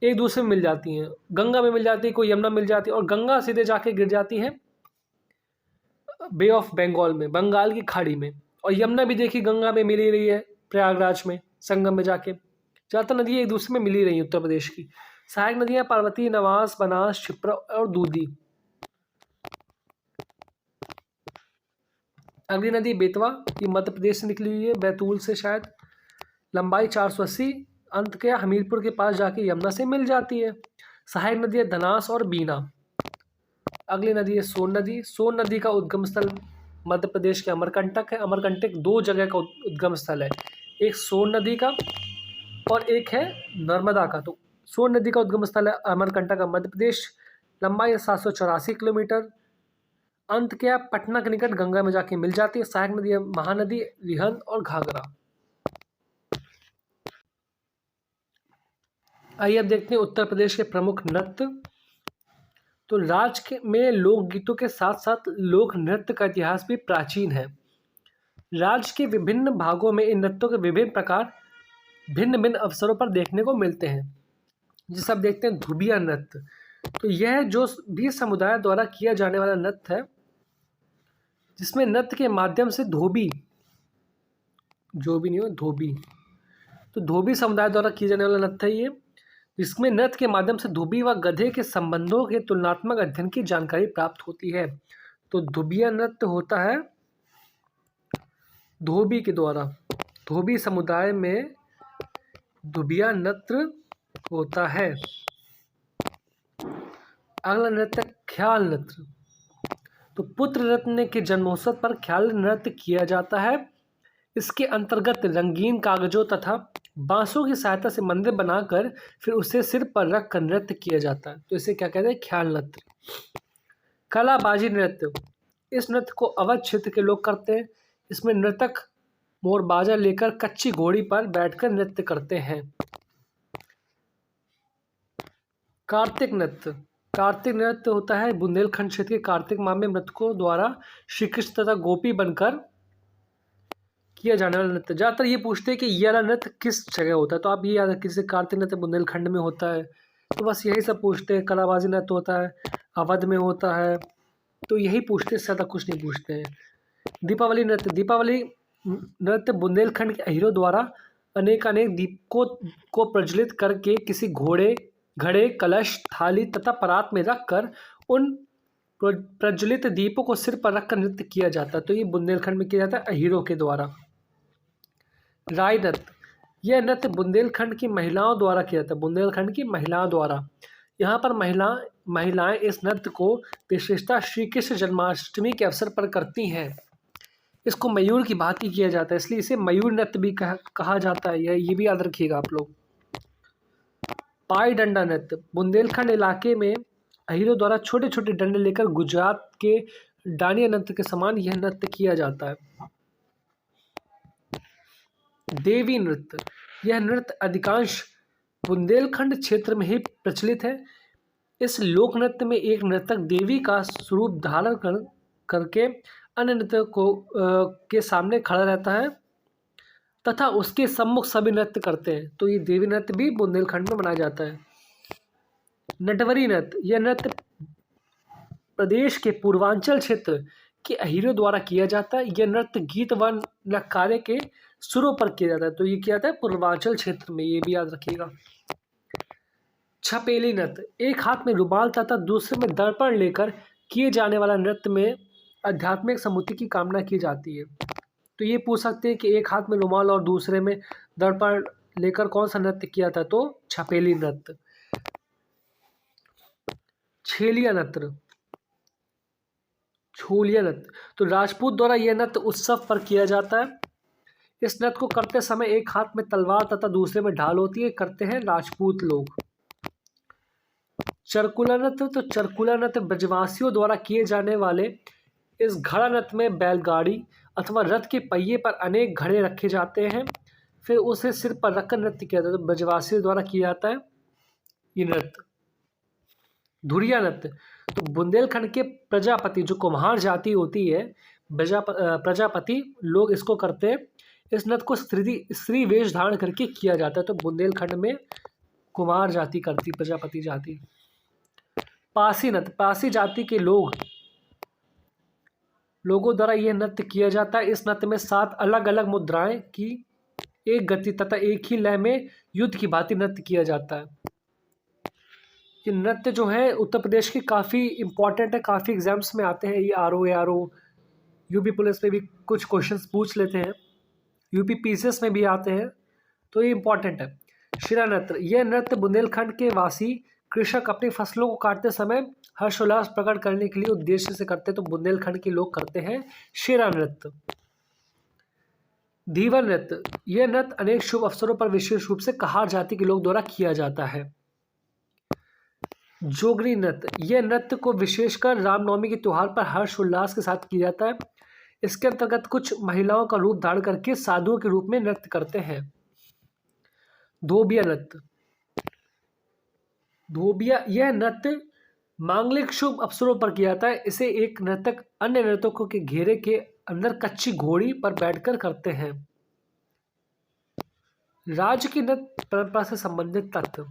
एक दूसरे में मिल जाती हैं। गंगा में मिल जाती है, कोई यमुना मिल जाती है, और गंगा सीधे जाके गिर जाती है बे ऑफ बंगाल में, बंगाल की खाड़ी में। और यमुना भी देखी गंगा में मिल ही रही है, प्रयागराज में संगम में जाके। ज़्यादातर नदियाँ एक दूसरे में मिल ही रही हैं उत्तर प्रदेश की। सहायक नदियाँ पार्वती, नवास, बनास, क्षिप्रा और दूधी। अगली नदी बेतवा, ये मध्य प्रदेश से निकली हुई है, बैतूल से शायद। लंबाई 480। अंत के हमीरपुर के पास जाके यमुना से मिल जाती है। सहायक नदी है धनास और बीना। अगली नदी है सोन नदी। सोन नदी का उद्गम स्थल मध्य प्रदेश के अमरकंटक है। अमरकंटक 2 जगह का उद्गम स्थल है, एक सोन नदी का और एक है नर्मदा का। तो सोन नदी का उद्गम स्थल है अमरकंटक मध्य प्रदेश। लंबाई है 784 किलोमीटर। अंत क्या पटना के निकट गंगा में जाके मिल जाती है। सहायक नदी है महानदी, रिहंद और घाघरा। आइए अब देखते हैं उत्तर प्रदेश के प्रमुख नृत्य। तो राज्य में लोकगीतों के साथ साथ लोक नृत्य का इतिहास भी प्राचीन है। राज्य के विभिन्न भागों में इन नृत्यों के विभिन्न प्रकार भिन्न भिन्न अवसरों पर देखने को मिलते हैं। जिसे आप देखते हैं धुबिया नृत्य। तो यह जो भी समुदाय द्वारा किया जाने वाला नृत्य है, जिसमें नृत्य के माध्यम से धोबी, जो भी नहीं हो धोबी, तो धोबी समुदाय द्वारा किया जाने वाला नृत्य है ये, जिसमें नृत्य के माध्यम से धोबी व गधे के संबंधों के तुलनात्मक अध्ययन की जानकारी प्राप्त होती है। तो धुबिया नृत्य होता है धोबी के द्वारा। धोबी समुदाय में धुबिया नृत्य होता है। अगला नृत्य ख्याल नृत्य। तो पुत्र रत्न के जन्मोत्सव पर ख्याल नृत्य किया जाता है। इसके अंतर्गत रंगीन कागजों तथा बांसों की सहायता से मंदिर बनाकर फिर उसे सिर पर रख कर नृत्य किया जाता है। तो इसे क्या कहते हैं? ख्याल नृत्य। कलाबाजी नृत्य। इस नृत्य को अवध क्षेत्र के लोग करते हैं। इसमें नर्तक मोरबाजा लेकर कच्ची घोड़ी पर बैठकर नृत्य करते हैं। कार्तिक नृत्य। कार्तिक नृत्य होता है बुंदेलखंड क्षेत्र के कार्तिक माह में मृतकों द्वारा श्री कृष्ण तथा गोपी बनकर किया जाने वाला नृत्य। ज़्यादातर ये पूछते हैं कि ये वाला नृत्य किस जगह होता है, तो आप ये याद रखिए जैसे कार्तिक नृत्य बुंदेलखंड में होता है, तो बस यही सब पूछते हैं। कलाबाजी नृत्य होता है अवध में होता है, तो यही पूछते हैं, ज़्यादा कुछ नहीं पूछते हैं। दीपावली नृत्य। दीपावली नृत्य बुंदेलखंड के अहीरों द्वारा अनेक दीपकों को प्रज्वलित करके किसी घोड़े, घड़े, कलश, थाली तथा परात में रखकर उन प्रज्वलित दीपों को सिर पर रखकर नृत्य किया जाता है, तो ये बुंदेलखंड में किया जाता है अहीरों के द्वारा। राय नृत्य, यह नृत्य बुंदेलखंड की महिलाओं द्वारा किया जाता है, बुंदेलखंड की महिलाओं द्वारा। यहाँ पर महिलाएं इस नृत्य को विशेषतः श्री कृष्ण जन्माष्टमी के अवसर पर करती हैं। इसको मयूर की भांति किया जाता है, इसलिए इसे मयूर नृत्य भी कहा जाता है। ये भी याद रखिएगा आप लोग। पाई डंडा नृत्य, बुंदेलखंड इलाके में अहीरों द्वारा छोटे छोटे डंडे लेकर गुजरात के डांडिया नृत्य के समान यह नृत्य किया जाता है। देवी नृत्य, यह नृत्य अधिकांश बुंदेलखंड क्षेत्र में ही प्रचलित है। इस लोक नृत्य में एक नर्तक देवी का स्वरूप धारण करके अन्य नृत्य के सामने खड़ा रहता है तथा उसके सम्मुख सभी नृत्य करते हैं, तो ये देवी नृत्य भी बुंदेलखंड में मनाया जाता है। नटवरी नृत्य, यह नृत्य प्रदेश के पूर्वांचल क्षेत्र के अहीरों द्वारा किया जाता है। यह नृत्य गीत व नक्कारे के सुरों पर किया जाता है, तो ये किया जाता है पूर्वांचल क्षेत्र में, ये भी याद रखिएगा। छपेली नृत्य, एक हाथ में रुमाल तथा दूसरे में दर्पण लेकर किए जाने वाला नृत्य में आध्यात्मिक सम्मुति की कामना की जाती है। तो ये पूछ सकते हैं कि एक हाथ में रुमाल और दूसरे में दर्पण लेकर कौन सा नृत्य किया था, तो छपेली नृत्य। छोलिया नृत्य, तो राजपूत द्वारा यह नृत्य उत्सव पर किया जाता है। इस नृत्य को करते समय एक हाथ में तलवार तथा दूसरे में ढाल होती है, करते हैं राजपूत लोग। चरकुला नृत्य, तो चरकुला नृत्य ब्रजवासियों द्वारा किए जाने वाले इस घड़ा नृत्य में बैलगाड़ी अथवा रथ के पहिए पर अनेक घड़े रखे जाते हैं, फिर उसे सिर पर रखकर नृत्य किया जाता है, तो ब्रजवासियों द्वारा किया जाता है ये नृत्य। धुरिया नृत्य, तो बुंदेलखंड के प्रजापति जो कुम्हार जाति होती है, प्रजापति लोग इसको करते हैं। इस नृत्य को स्त्री वेश धारण करके किया जाता है, तो बुंदेलखंड में कुम्हार जाति करती, प्रजापति जाति। पासी नृत्य, पासी जाति के लोगों द्वारा यह नृत्य किया जाता है। इस नृत्य में 7 अलग अलग मुद्राएं की एक गति तथा एक ही लय में युद्ध की भांति नृत्य किया जाता है। ये नृत्य जो है उत्तर प्रदेश की काफ़ी इंपॉर्टेंट है, काफ़ी एग्जाम्स में आते हैं। ये आरओ यूपी पुलिस में भी कुछ क्वेश्चंस पूछ लेते हैं, यूपी पीसीएस में भी आते हैं, तो ये इंपॉर्टेंट है। शिरा नृत्य, यह नृत्य बुंदेलखंड के वासी कृषक अपनी फसलों को काटते समय हर्षोल्लास प्रकट करने के लिए उद्देश्य से करते हैं, तो बुंदेलखंड के लोग करते हैं शिरा नृत्य। धीवर नृत्य, यह नृत्य अनेक शुभ अवसरों पर विशेष रूप से कहार जाति के लोग द्वारा किया जाता है। जोगनी नृत्य, यह नृत्य को विशेषकर रामनवमी के त्योहार पर हर्षोल्लास के साथ किया जाता है। इसके अंतर्गत कुछ महिलाओं का रूप धारण करके साधुओं के रूप में नृत्य करते हैं। धोबिया नृत्य, यह नृत्य मांगलिक शुभ अवसरों पर किया जाता है। इसे एक नर्तक अन्य नर्तकों के घेरे के अंदर कच्ची घोड़ी पर बैठकर करते हैं। राज्य की नृत्य परंपरा से संबंधित तथ्य।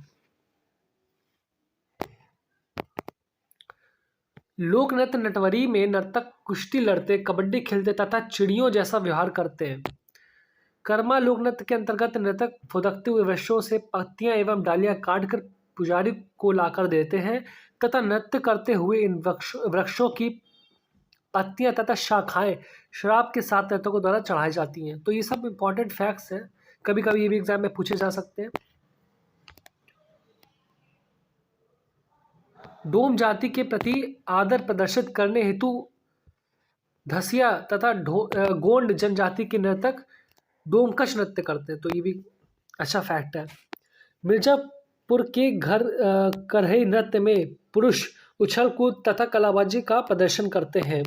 लोक नृत्य नटवरी में नर्तक कुश्ती लड़ते, कबड्डी खेलते तथा चिड़ियों जैसा व्यवहार करते हैं। कर्मा लोक नृत्य के अंतर्गत नर्तक फुदकते हुए वृक्षों से पत्तियां एवं डालियां काटकर पुजारी को लाकर देते हैं तथा नृत्य करते हुए इन वृक्षों की पत्तियां तथा शाखाएं शराब के साथ नर्तकों द्वारा चढ़ाई जाती हैं। तो ये सब इंपॉर्टेंट फैक्ट्स हैं, कभी कभी ये भी एग्जाम में पूछे जा सकते हैं। डोम जाति के प्रति आदर प्रदर्शित करने हेतु धसिया तथा गोंड जनजाति के नर्तक डोमकच नृत्य करते हैं, तो ये भी अच्छा फैक्ट है। मिर्जापुर के घर करहई नृत्य में पुरुष उछल कूद तथा कलाबाजी का प्रदर्शन करते हैं।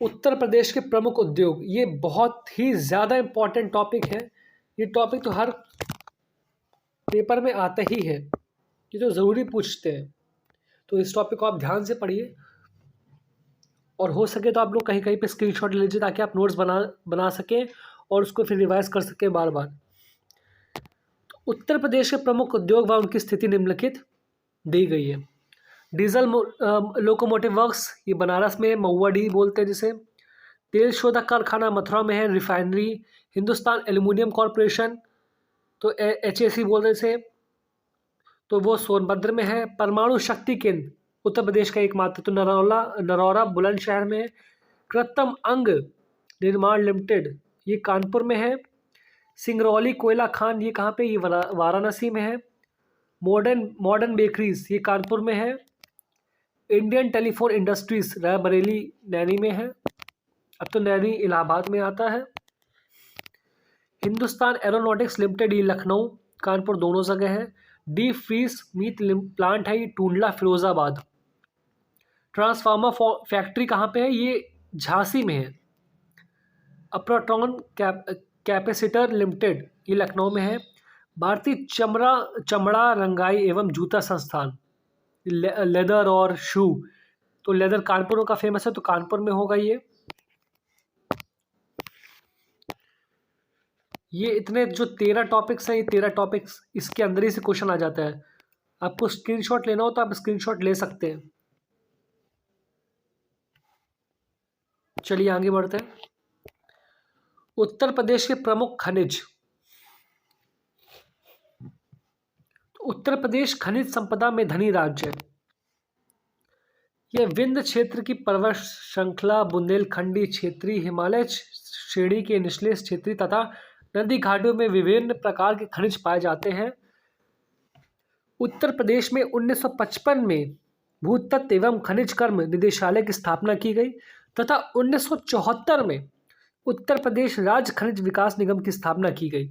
उत्तर प्रदेश के प्रमुख उद्योग, ये बहुत ही ज़्यादा इम्पॉर्टेंट टॉपिक है। ये टॉपिक तो हर पेपर में आता ही है, ये तो ज़रूरी पूछते हैं, तो इस टॉपिक को आप ध्यान से पढ़िए और हो सके तो आप लोग कहीं कहीं पे स्क्रीनशॉट ले लीजिए ताकि आप नोट्स बना सकें और उसको फिर रिवाइज कर सकें बार बार। तो उत्तर प्रदेश के प्रमुख उद्योग व उनकी स्थिति निम्नलिखित दी गई है। डीजल लोकोमोटिव वर्क्स, ये बनारस में महुआडीह बोलते हैं जिसे। तेल शोधक कारखाना मथुरा में है। रिफाइनरी हिंदुस्तान एल्यूमिनियम कॉरपोरेशन, तो HAC बोलते हैं इसे। तो वो सोनभद्र में है। परमाणु शक्ति केंद्र उत्तर प्रदेश का एकमात्र तो नरौरा बुलंदशहर में है। कृत्रिम अंग निर्माण लिमिटेड ये कानपुर में है। सिंगरौली कोयला खान ये कहाँ पे, ये वाराणसी में है। मॉडर्न बेकरीज ये कानपुर में है। Indian telephone industries Raebareli Naini में है। अब तो नैनी इलाहाबाद में आता है। हिंदुस्तान एरोनॉटिक्स लिमिटेड ये लखनऊ कानपुर दोनों जगह है। डीप फ्रीज मीट प्लांट है ये टूंडला फिरोजाबाद। ट्रांसफार्मर फैक्ट्री कहाँ पे है, ये झांसी में है। अप्रोट्रॉन कैपेसिटर लिमिटेड ये लखनऊ में है। भारतीय चमड़ा रंगाई एवं जूता संस्थान लेदर और शू, तो लेदर कानपुर का फेमस है तो कानपुर में होगा ये इतने जो 13 टॉपिक्स हैं, ये 13 टॉपिक्स इसके अंदर ही से क्वेश्चन आ जाता है। आपको स्क्रीनशॉट लेना हो तो आप स्क्रीनशॉट ले सकते हैं। चलिए आगे बढ़ते हैं। उत्तर प्रदेश के प्रमुख खनिज। उत्तर प्रदेश खनिज संपदा में धनी राज्य है। यह विंध्य क्षेत्र की पर्वत श्रृंखला, बुंदेलखंडी क्षेत्रीय, हिमालय श्रेणी के निचले क्षेत्रीय तथा नदी घाटियों में विभिन्न प्रकार के खनिज पाए जाते हैं। उत्तर प्रदेश में 1955 में भूतत्व एवं खनिज कर्म निदेशालय की स्थापना की गई तथा 1974 में उत्तर प्रदेश राज्य खनिज विकास निगम की स्थापना की गई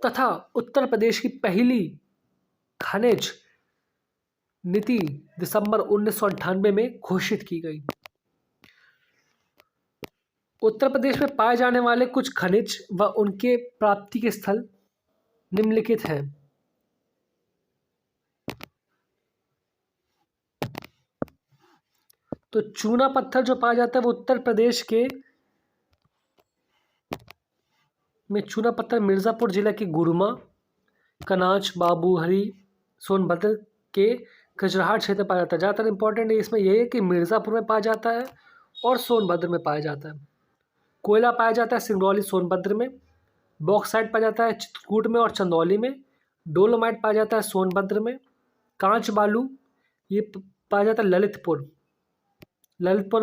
तथा उत्तर प्रदेश की पहली खनिज नीति दिसंबर 1998 में घोषित की गई। उत्तर प्रदेश में पाए जाने वाले कुछ खनिज व उनके प्राप्ति के स्थल निम्नलिखित हैं। तो चूना पत्थर जो पाया जाता है वो उत्तर प्रदेश के में चूना पत्थर मिर्ज़ापुर जिला के गुरुमा, कनाज, बाबूहरी, सोनभद्र के खजराहट क्षेत्र पाया जाता है। ज़्यादातर इंपॉर्टेंट इसमें यही है कि मिर्ज़ापुर में पाया जाता है और सोनभद्र में पाया जाता है। कोयला पाया जाता है सिंगरौली सोनभद्र में। बॉक्साइट पाया जाता है चित्रकूट में और चंदौली में। डोलोमाइट पाया जाता है सोनभद्र में। कांच बालू ये पाया जाता है ललितपुर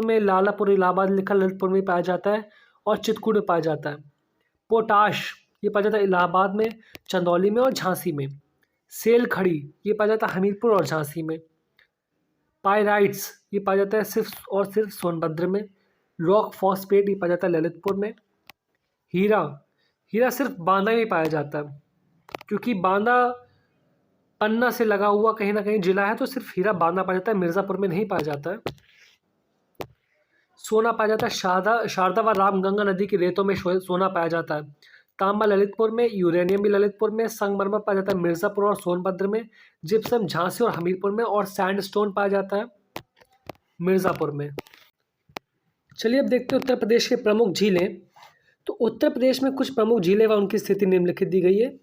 में, लालापुर इलाहाबाद लिखा ललितपुर में पाया जाता है और चित्रकूट में पाया जाता है। पोटाश ये पाया जाता है इलाहाबाद में, चंदौली में और झांसी में। सेल खड़ी ये पाया जाता है हमीरपुर और झांसी में। पायराइट्स ये पाया जाता है सिर्फ और सिर्फ सोनभद्र में। रॉक फॉस्फेट ये पाया जाता है ललितपुर में। हीरा सिर्फ बांदा में पाया जाता है क्योंकि बांदा पन्ना से लगा हुआ कहीं ना कहीं जिला है, तो सिर्फ हीरा बांदा पाया जाता है, मिर्ज़ापुर में नहीं पाया जाता है। सोना पाया जाता है शारदा व रामगंगा नदी की रेतों में सोना पाया जाता है। तांबा ललितपुर में, यूरेनियम भी ललितपुर में। संगमरमर पाया जाता है मिर्ज़ापुर और सोनभद्र में। जिप्सम झांसी और हमीरपुर में और सैंडस्टोन पाया जाता है मिर्ज़ापुर में। चलिए अब देखते हैं उत्तर प्रदेश के प्रमुख झीलें। तो उत्तर प्रदेश में कुछ प्रमुख झीलें व उनकी स्थिति निम्नलिखित दी गई है।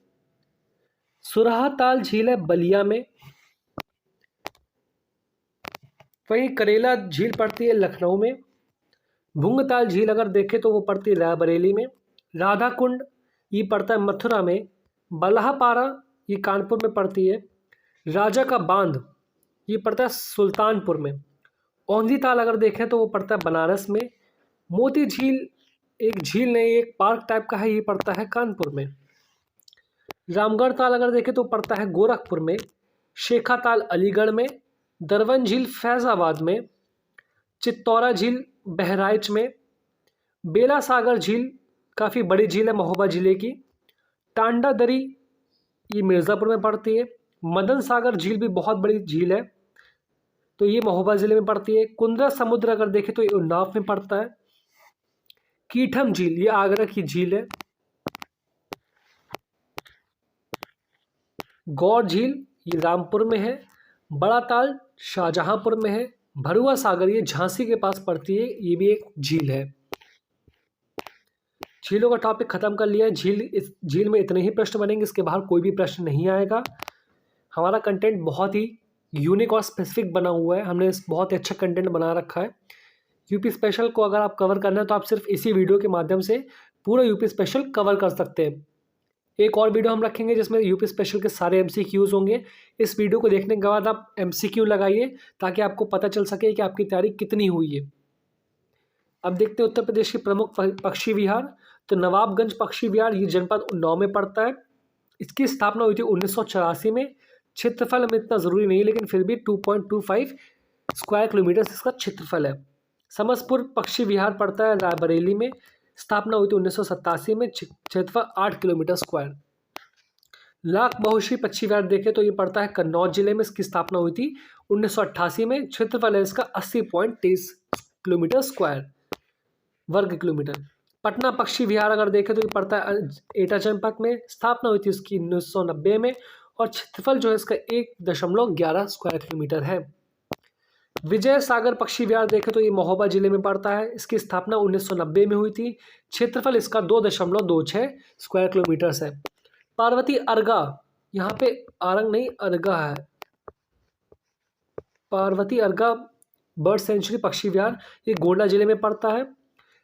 सुरहाताल झील है बलिया में। वहीं करेला झील पड़ती है लखनऊ में। भूंगताल झील अगर देखें तो वो पड़ती है रायबरेली में। राधा कुंड ये पड़ता है मथुरा में। बल्हापारा ये कानपुर में पड़ती है। राजा का बांध ये पड़ता है सुल्तानपुर में। औंधी ताल अगर देखें तो वो पड़ता है बनारस में। मोती झील एक झील नहीं, एक पार्क टाइप का है, ये पड़ता है कानपुर में। रामगढ़ ताल अगर देखें तो पड़ता है गोरखपुर में। शेखा ताल अलीगढ़ में। दरवन झील फैज़ाबाद में। चित्तौरा झील बहराइच में। बेला सागर झील काफ़ी बड़ी झील है महोबा जिले की। टांडा दरी ये मिर्ज़ापुर में पड़ती है। मदन सागर झील भी बहुत बड़ी झील है, तो ये महोबा जिले में पड़ती है। कुंद्रा समुद्र अगर देखें तो ये उन्नाव में पड़ता है। कीठम झील ये आगरा की झील है। गौर झील ये रामपुर में है। बड़ा ताल शाहजहांपुर में है। भरुआ सागर ये झांसी के पास पड़ती है, ये भी एक झील है। झीलों का टॉपिक खत्म कर लिया है। इस झील में इतने ही प्रश्न बनेंगे, इसके बाहर कोई भी प्रश्न नहीं आएगा। हमारा कंटेंट बहुत ही यूनिक और स्पेसिफिक बना हुआ है, हमने बहुत ही अच्छा कंटेंट बना रखा है। यूपी स्पेशल को अगर आप कवर करना है तो आप सिर्फ इसी वीडियो के माध्यम से पूरा यूपी स्पेशल कवर कर सकते हैं। एक और वीडियो हम रखेंगे जिसमें यूपी स्पेशल के सारे MCQs होंगे। इस वीडियो को देखने के बाद आप MCQ लगाइए ताकि आपको पता चल सके कि आपकी तैयारी कितनी हुई है। अब देखते हैं उत्तर प्रदेश के प्रमुख पक्षी विहार। तो नवाबगंज पक्षी विहार ये जनपद उन्नाव में पड़ता है। इसकी स्थापना हुई थी 1984 में। क्षेत्रफल में इतना ज़रूरी नहीं, लेकिन फिर भी 2.25 स्क्वायर किलोमीटर इसका क्षेत्रफल है। समसपुर पक्षी विहार पड़ता है रायबरेली में। स्थापना हुई थी 1987 में। क्षेत्रफल 8 किलोमीटर स्क्वायर। लाख बहुश्री पक्षी विहार देखें तो ये पड़ता है कन्नौज जिले में। इसकी स्थापना हुई थी 1988 में। क्षेत्रफल है इसका 80.23 किलोमीटर स्क्वायर वर्ग किलोमीटर। पटना पक्षी विहार अगर देखें तो ये पड़ता है एटा जनपद में। स्थापना हुई थी इसकी 1990 में और क्षेत्रफल जो है इसका 1.11 स्क्वायर किलोमीटर है। विजय सागर पक्षी विहार देखें तो ये महोबा जिले में पड़ता है। इसकी स्थापना 1990 में हुई थी। क्षेत्रफल इसका 2.26 स्क्वायर किलोमीटर है। पार्वती अर्गा, यहाँ पे आरंग नहीं अर्गा है, पार्वती अर्गा बर्ड सेंचुरी पक्षी विहार ये गोंडा जिले में पड़ता है।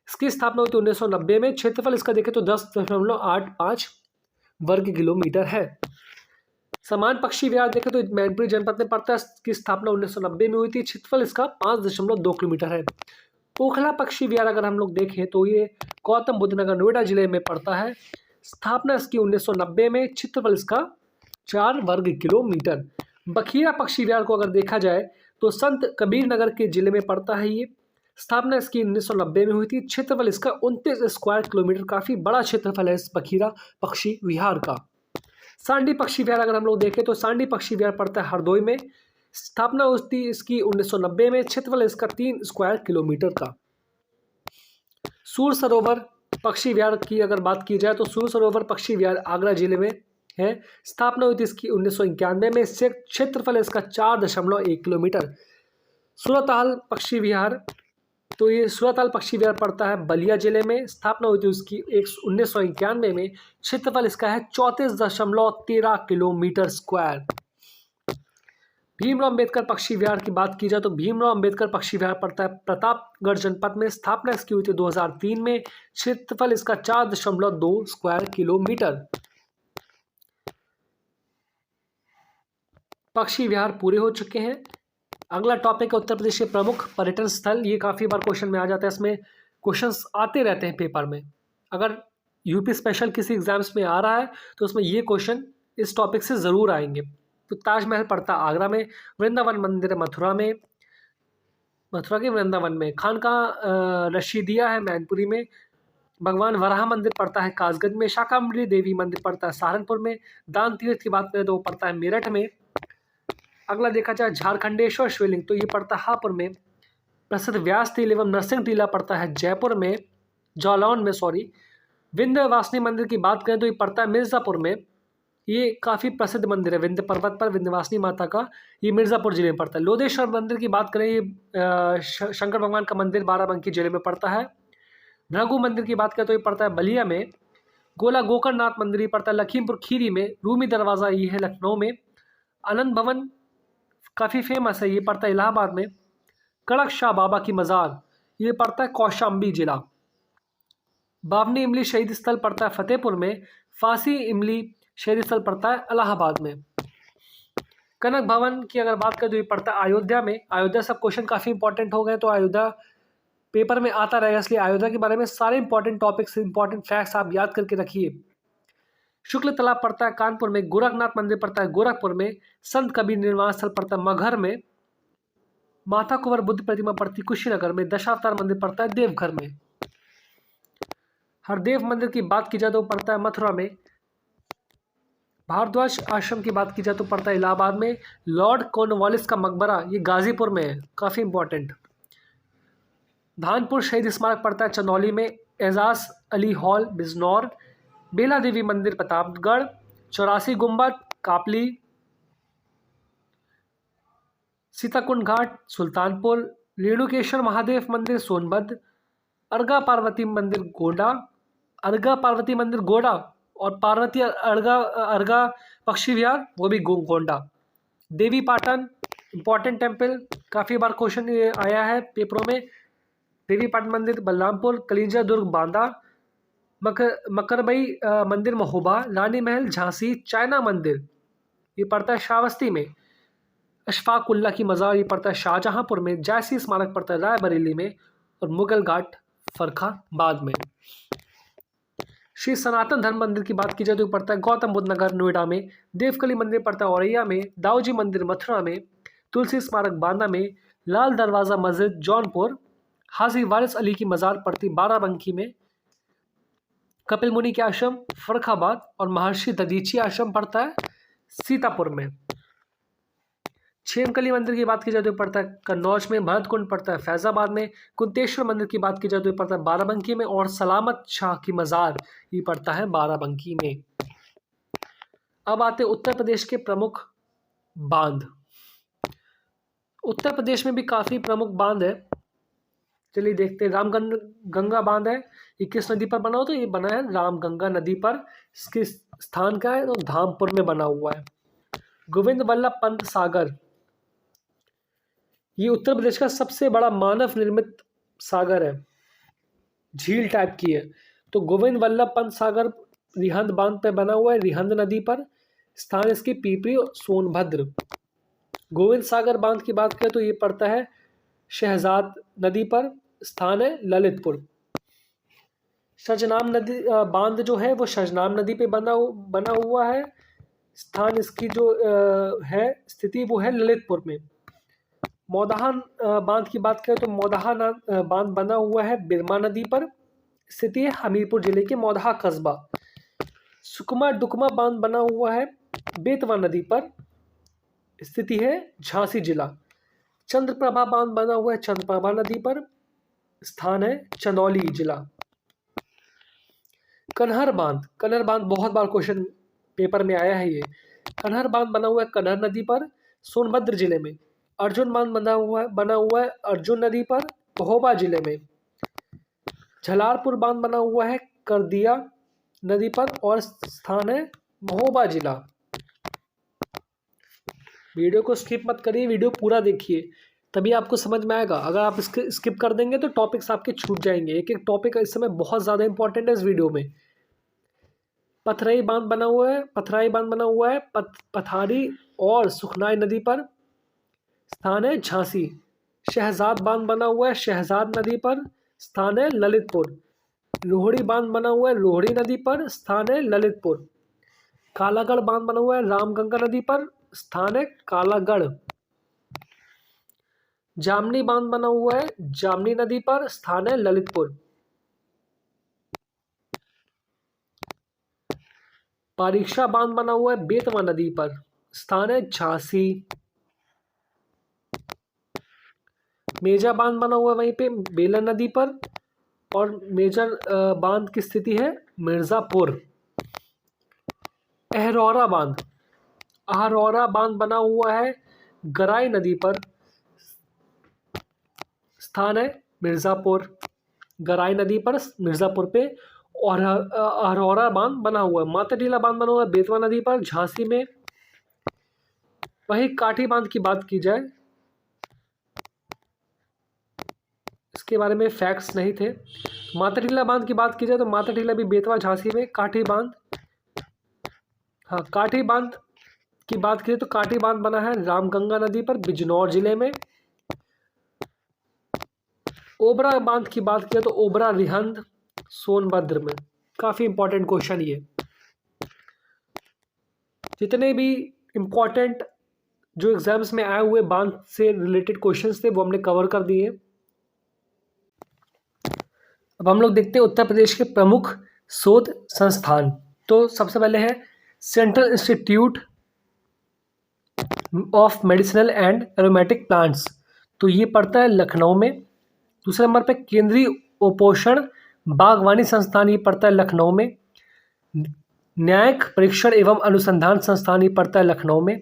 इसकी स्थापना हुई थी 1990 में। क्षेत्रफल इसका देखें तो 10.85 वर्ग किलोमीटर है। समान पक्षी विहार देखें तो मैनपुरी जनपद में पड़ता है। इसकी स्थापना 1990 में हुई थी। क्षेत्रफल इसका 5.2 किलोमीटर है। पोखला पक्षी विहार अगर हम लोग देखें तो ये गौतम बुद्ध नगर नोएडा जिले में पड़ता है। स्थापना इसकी 1990 में। क्षेत्रफल इसका 4 वर्ग किलोमीटर। बखिया पक्षी विहार को अगर देखा जाए तो संत कबीर नगर के जिले में पड़ता है ये। स्थापना इसकी 1990 में हुई थी। क्षेत्रफल इसका 29 स्क्वायर किलोमीटर, काफ़ी बड़ा क्षेत्रफल है इस बखीरा पक्षी विहार का। सांडी पक्षी विहार अगर हम लोग देखें तो सांडी पक्षी विहार पड़ता है हरदोई में। स्थापना हुई थी इसकी 1990 में। क्षेत्रफल इसका 3 स्क्वायर किलोमीटर का। सूर सरोवर पक्षी विहार की अगर बात की जाए तो सूर सरोवर पक्षी विहार आगरा जिले में है। स्थापना हुई थी इसकी 1991 में। इससे क्षेत्रफल इसका 4.1 किलोमीटर। सूरताल पक्षी विहार, तो ये सूरताल पक्षी विहार पड़ता है बलिया जिले में। स्थापना हुई थी उसकी 1991 में। क्षेत्रफल इसका है 34.13 किलोमीटर स्क्वायर। भीमराव अंबेडकर पक्षी विहार की बात की जाए तो भीमराव अंबेडकर पक्षी विहार पड़ता है प्रतापगढ़ जनपद में। स्थापना इसकी हुई थी 2003 में। क्षेत्रफल इसका 4.2 स्क्वायर किलोमीटर। पक्षी विहार पूरे हो चुके हैं। अगला टॉपिक है उत्तर प्रदेश के प्रमुख पर्यटन स्थल। ये काफ़ी बार क्वेश्चन में आ जाता है, इसमें क्वेश्चंस आते रहते हैं पेपर में। अगर यूपी स्पेशल किसी एग्जाम्स में आ रहा है तो उसमें ये क्वेश्चन इस टॉपिक से ज़रूर आएंगे। तो ताजमहल पड़ता है आगरा में। वृंदावन मंदिर मथुरा में, मथुरा के वृंदावन में। खानका रशीदिया है मैनपुरी में। भगवान वराह मंदिर पड़ता है कासगंज में। शाकंभरी देवी मंदिर पड़ता है सहारनपुर में। दान तीर्थ की बात करें तो वो पड़ता है मेरठ में। अगला देखा जाए झारखंडेश्वर शिवलिंग, तो ये पड़ता है हापुड़ में। प्रसिद्ध व्यास टीला एवं नरसिंह टीला पड़ता है जयपुर में, जालौन में सॉरी। विंध्यवासिनी मंदिर की बात करें तो ये पड़ता है मिर्ज़ापुर में। ये काफ़ी प्रसिद्ध मंदिर है विंध्य पर्वत पर विंध्यवासिनी माता का। ये मिर्ज़ापुर जिले में पड़ता है। लोधेश्वर मंदिर की बात करें, ये शंकर भगवान का मंदिर बाराबंकी जिले में पड़ता है। भृगु मंदिर की बात करें तो ये पड़ता है बलिया में। गोला गोकर्णनाथ मंदिर ये पड़ता है लखीमपुर खीरी में। रूमी दरवाज़ा ये है लखनऊ में। आनंद भवन काफ़ी फेमस है, ये पड़ता है इलाहाबाद में। कड़क शाह बाबा की मज़ार ये पड़ता है कौशाम्बी जिला। बावनी इमली शहीद स्थल पड़ता है फतेहपुर में। फांसी इमली शहीद स्थल पड़ता है इलाहाबाद में। कनक भवन की अगर बात करें तो ये पड़ता है अयोध्या में। अयोध्या सब क्वेश्चन काफ़ी इंपॉर्टेंट हो गए, तो अयोध्या पेपर में आता रहेगा, इसलिए अयोध्या के बारे में सारे इंपॉर्टेंट टॉपिक्स इंपॉर्टेंट फैक्ट्स आप याद करके रखिए। शुक्ल तालाब पड़ता है कानपुर में। गोरखनाथ मंदिर पड़ता है गोरखपुर में। संत कबीर निर्वाण स्थल पड़ता है मगहर में। माता कुंवर बुद्ध प्रतिमा पड़ती कुशीनगर में। दशावतार मंदिर पड़ता है देवघर में। हरदेव मंदिर की बात की जाए तो पड़ता है मथुरा में। भारद्वाज आश्रम की बात की जाए तो पड़ता है इलाहाबाद में। लॉर्ड कॉर्नवालिस का मकबरा ये गाजीपुर में है, काफ़ी इंपॉर्टेंट। धानपुर शहीद स्मारक पड़ता है चंदौली में। एजाज अली हॉल बिजनौर। बेला देवी मंदिर प्रतापगढ़। 84 गुम्बद कापली। सीताकुंड घाट सुल्तानपुर। रेणुकेश्वर महादेव मंदिर सोनभद्र। अर्गा पार्वती मंदिर गोंडा। अर्गा पार्वती मंदिर गोंडा और पार्वती अर्गा पक्षी विहार वो भी गोंडा। देवी पाटन इंपॉर्टेंट टेम्पल, काफ़ी बार क्वेश्चन आया है पेपरों में। देवी पाटन मंदिर बलरामपुर। कलिंजा दुर्ग बांदा। मकरबई मंदिर महोबा, रानी महल झांसी, चाइना मंदिर ये पड़ता है श्रावस्ती में, अशफाक उल्ला की मज़ार ये पड़ता है शाहजहांपुर में, जायसी स्मारक पड़ता है रायबरेली में, और मुगल घाट फर्रुखाबाद में। श्री सनातन धर्म मंदिर की बात की जाए तो पड़ता है गौतम बुद्ध नगर नोएडा में, देवकली मंदिर पड़ता है औरैया में, दाऊजी मंदिर मथुरा में, तुलसी स्मारक बांदा में, लाल दरवाज़ा मस्जिद जौनपुर, हाजी वारिस अली की मज़ार पड़ती बाराबंकी में, कपिल मुनि के आश्रम फर्रुखाबाद, और महर्षि दधीची आश्रम पड़ता है सीतापुर में। छेमकली मंदिर की बात की जाए तो पड़ता है कन्नौज में, भरत कुंड पड़ता है फैजाबाद में, कुंतेश्वर मंदिर की बात की जाए तो पड़ता है बाराबंकी में, और सलामत शाह की मज़ार ये पड़ता है बाराबंकी में। अब आते उत्तर प्रदेश के प्रमुख बांध। उत्तर प्रदेश में भी काफ़ी प्रमुख बांध है, चलिए देखते हैं। रामगंगा बांध है, ये किस नदी पर बना हो तो ये बना है रामगंगा नदी पर। इसके स्थान का है तो धामपुर में बना हुआ है। गोविंद वल्लभ पंत सागर, ये उत्तर प्रदेश का सबसे बड़ा मानव निर्मित सागर है, झील टाइप की है। तो गोविंद वल्लभ पंत सागर रिहंद बांध पे बना हुआ है, रिहंद नदी पर। स्थान इसकी पीपरी और सोनभद्र। गोविंद सागर बांध की बात करें तो ये पड़ता है शहजाद नदी पर, स्थान है ललितपुर। शजनाम नदी बांध जो है वो शजनाम नदी पे बना हुआ है, स्थान इसकी जो है स्थिति वो है ललितपुर में। मौदाहान बांध की बात करें तो मौदाहा बांध बना हुआ है बिरमा नदी पर, स्थिति है हमीरपुर जिले के मौदाहा कस्बा। सुकमा डुकमा बांध बना हुआ है बेतवा नदी पर, स्थिति है झांसी जिला। चंद्रप्रभा बांध बना हुआ है चंद्रप्रभा नदी पर, स्थान है चंदौली जिला। कन्हर बांध बहुत बार क्वेश्चन पेपर में आया है ये। कन्हर बांध बना हुआ है कन्हर नदी पर, सोनभद्र जिले में। अर्जुन बांध बना हुआ है अर्जुन नदी पर, महोबा जिले में। झलारपुर बांध बना हुआ है करदिया नदी पर, और स्थान है महोबा जिला। वीडियो को स्किप मत करिए, वीडियो पूरा देखिए तभी आपको समझ में आएगा। अगर आप इसके स्किप कर देंगे तो टॉपिक्स आपके छूट जाएंगे। एक एक टॉपिक इस समय बहुत ज़्यादा इंपॉर्टेंट है इस वीडियो में। पथराई बांध बना हुआ है पथारी और सुखनाई नदी पर, स्थान है झांसी। शहजाद बांध बना हुआ है शहजाद नदी पर, स्थान है ललितपुर। लोहड़ी बांध बना हुआ है लोहड़ी नदी पर, स्थान है ललितपुर। कालागढ़ बांध बना हुआ है रामगंगा नदी पर, स्थान है कालागढ़। जामनी बांध बना हुआ है जामनी नदी पर, स्थान है ललितपुर। परीक्षा बांध बना हुआ है बेतवा नदी पर, स्थान है झांसी। मेजा बांध बना हुआ है वहीं पे बेलन नदी पर, और मेजर बांध की स्थिति है मिर्जापुर। अहरौरा बांध बना हुआ है गराई नदी पर, स्थान है मिर्जापुर। गराई नदी पर मिर्जापुर पे और अहरौरा बांध बना हुआ है। माताटीला बांध बना हुआ है बेतवा नदी पर झांसी में। वही काठी बांध की बात की जाए, इसके बारे में फैक्ट्स नहीं थे। माताटीला बांध की बात की जाए तो माताटीला भी बेतवा झांसी में। काठी बांध की बात करें तो काठी बांध बना है रामगंगा नदी पर बिजनौर जिले में। ओबरा बांध की बात किया तो ओबरा रिहंद सोनभद्र में। काफ़ी इंपॉर्टेंट क्वेश्चन ये। जितने भी इंपॉर्टेंट जो एग्जाम्स में आए हुए बांध से रिलेटेड क्वेश्चंस थे वो हमने कवर कर दिए। अब हम लोग देखते हैं उत्तर प्रदेश के प्रमुख शोध संस्थान। तो सबसे पहले है central institute of medicinal and aromatic plants, तो ये पड़ता है लखनऊ में। दूसरे नंबर पे केंद्रीय उपोषण बागवानी संस्थान, ये पड़ता है लखनऊ में। न्यायिक परीक्षण एवं अनुसंधान संस्थान, ये पड़ता है लखनऊ में।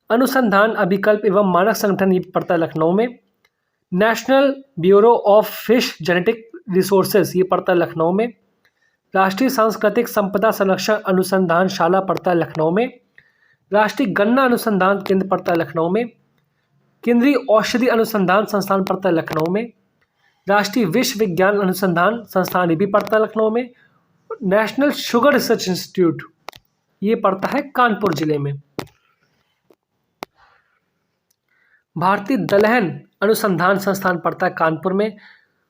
अनुसंधान अभिकल्प एवं मानक संगठन, ये पड़ता है लखनऊ में। National bureau of fish genetic resources, ये पड़ता है लखनऊ में। राष्ट्रीय सांस्कृतिक संपदा संरक्षण अनुसंधानशाला पड़ता है लखनऊ में। राष्ट्रीय गन्ना अनुसंधान केंद्र पड़ता है लखनऊ में। केंद्रीय औषधि अनुसंधान संस्थान पड़ता है लखनऊ में। राष्ट्रीय विश्व विज्ञान अनुसंधान संस्थान, ये भी पड़ता है लखनऊ में। नेशनल शुगर रिसर्च इंस्टीट्यूट ये पड़ता है कानपुर जिले में। भारतीय दलहन अनुसंधान संस्थान पड़ता है कानपुर में।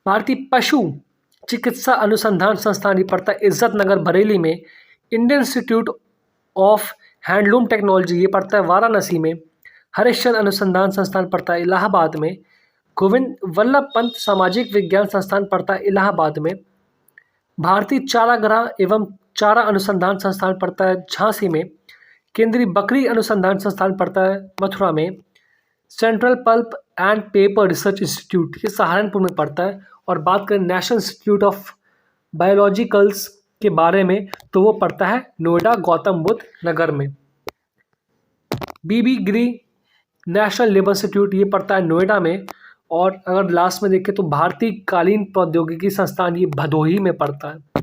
भारतीय पशु चिकित्सा अनुसंधान संस्थान ये पड़ता है इज्जत नगर बरेली में। Indian institute of handloom technology ये पड़ता है वाराणसी में। हरिश्चंद्र अनुसंधान संस्थान पड़ता है इलाहाबाद में। गोविंद वल्लभ पंत सामाजिक विज्ञान संस्थान पड़ता है इलाहाबाद में। भारतीय चारागाह एवं चारा अनुसंधान संस्थान पड़ता है झांसी में। केंद्रीय बकरी अनुसंधान संस्थान पड़ता है मथुरा में। Central pulp and paper research institute ये सहारनपुर में पड़ता है। और बात करें नेशनल इंस्टीट्यूट ऑफ बायोलॉजिकल्स के बारे में तो वो पड़ता है नोएडा गौतम बुद्ध नगर में। बीबी गिरी नेशनल लेबर इंस्टीट्यूट ये पड़ता है नोएडा में। और अगर लास्ट में देखें तो भारतीय कालीन प्रौद्योगिकी संस्थान ये भदोही में पड़ता है।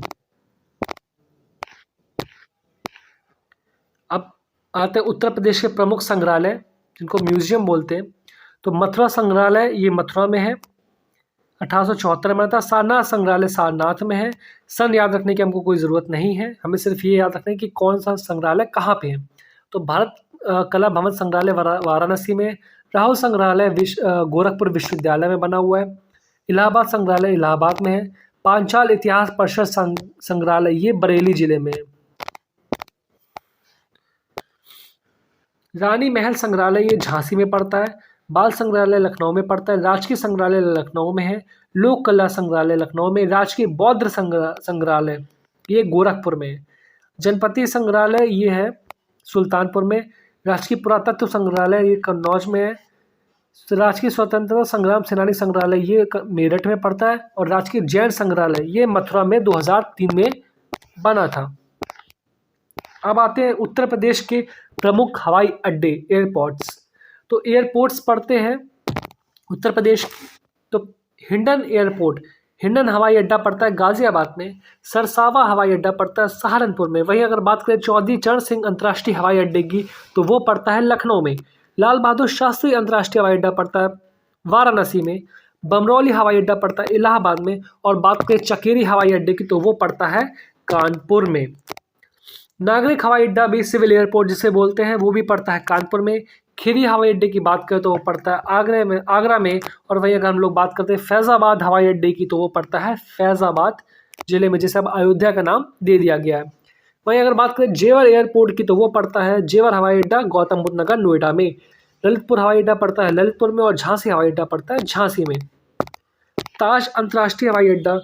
अब आते हैं उत्तर प्रदेश के प्रमुख संग्रहालय जिनको म्यूजियम बोलते हैं। तो मथुरा संग्रहालय ये मथुरा में है, 1874 में था। सारनाथ संग्रहालय सारनाथ में है। सन याद रखने की हमको कोई ज़रूरत नहीं है, हमें सिर्फ ये याद रखना है कि कौन सा संग्रहालय कहाँ पे है। तो भारत कला भवन संग्रहालय वाराणसी में। राहुल संग्रहालय गोरखपुर विश्वविद्यालय में बना हुआ है। इलाहाबाद संग्रहालय इलाहाबाद में है। पांचाल इतिहास परिषद संग्रहालय ये बरेली जिले में है। रानी महल संग्रहालय ये झांसी में पड़ता है। बाल संग्रहालय लखनऊ में पड़ता है। राजकीय संग्रहालय लखनऊ में है। लोक कला संग्रहालय लखनऊ में। राजकीय बौद्ध संग्रहालय ये गोरखपुर में है। जनपति संग्रहालय ये है सुल्तानपुर में। राजकीय पुरातत्व संग्रहालय ये कन्नौज में है। राजकीय स्वतंत्रता संग्राम सेनानी संग्रहालय ये मेरठ में पड़ता है। और राजकीय जैन संग्रहालय ये मथुरा में 2003 में बना था। अब आते हैं उत्तर प्रदेश के प्रमुख हवाई अड्डे एयरपोर्ट्स। तो एयरपोर्ट्स पड़ते हैं उत्तर प्रदेश। तो हिंडन एयरपोर्ट हिंडन हवाई अड्डा पड़ता है गाजियाबाद में। सरसावा हवाई अड्डा पड़ता है सहारनपुर में। वहीं अगर बात करें चौधरी चरण सिंह अंतर्राष्ट्रीय हवाई अड्डे की तो वो पड़ता है लखनऊ में। लाल बहादुर शास्त्री अंतर्राष्ट्रीय हवाई अड्डा पड़ता है वाराणसी में। बमरौली हवाई अड्डा पड़ता है इलाहाबाद में। और बात करें चकेरी हवाई अड्डे की तो वो पड़ता है कानपुर में। नागरिक हवाई अड्डा भी सिविल एयरपोर्ट जिसे बोलते हैं वो भी पड़ता है कानपुर में। खीरी हवाई अड्डे की बात करें तो वो पड़ता है आगरा में। और वहीं अगर हम लोग बात करते हैं फैज़ाबाद हवाई अड्डे की तो वो पड़ता है फैज़ाबाद जिले में, जिसे अब अयोध्या का नाम दे दिया गया है। वहीं अगर बात करें जेवर एयरपोर्ट की तो वो पड़ता है जेवर हवाई अड्डा गौतम बुद्ध नगर नोएडा में। ललितपुर हवाई अड्डा पड़ता है ललितपुर में। और झांसी हवाई अड्डा पड़ता है झांसी में। ताज अंतर्राष्ट्रीय हवाई अड्डा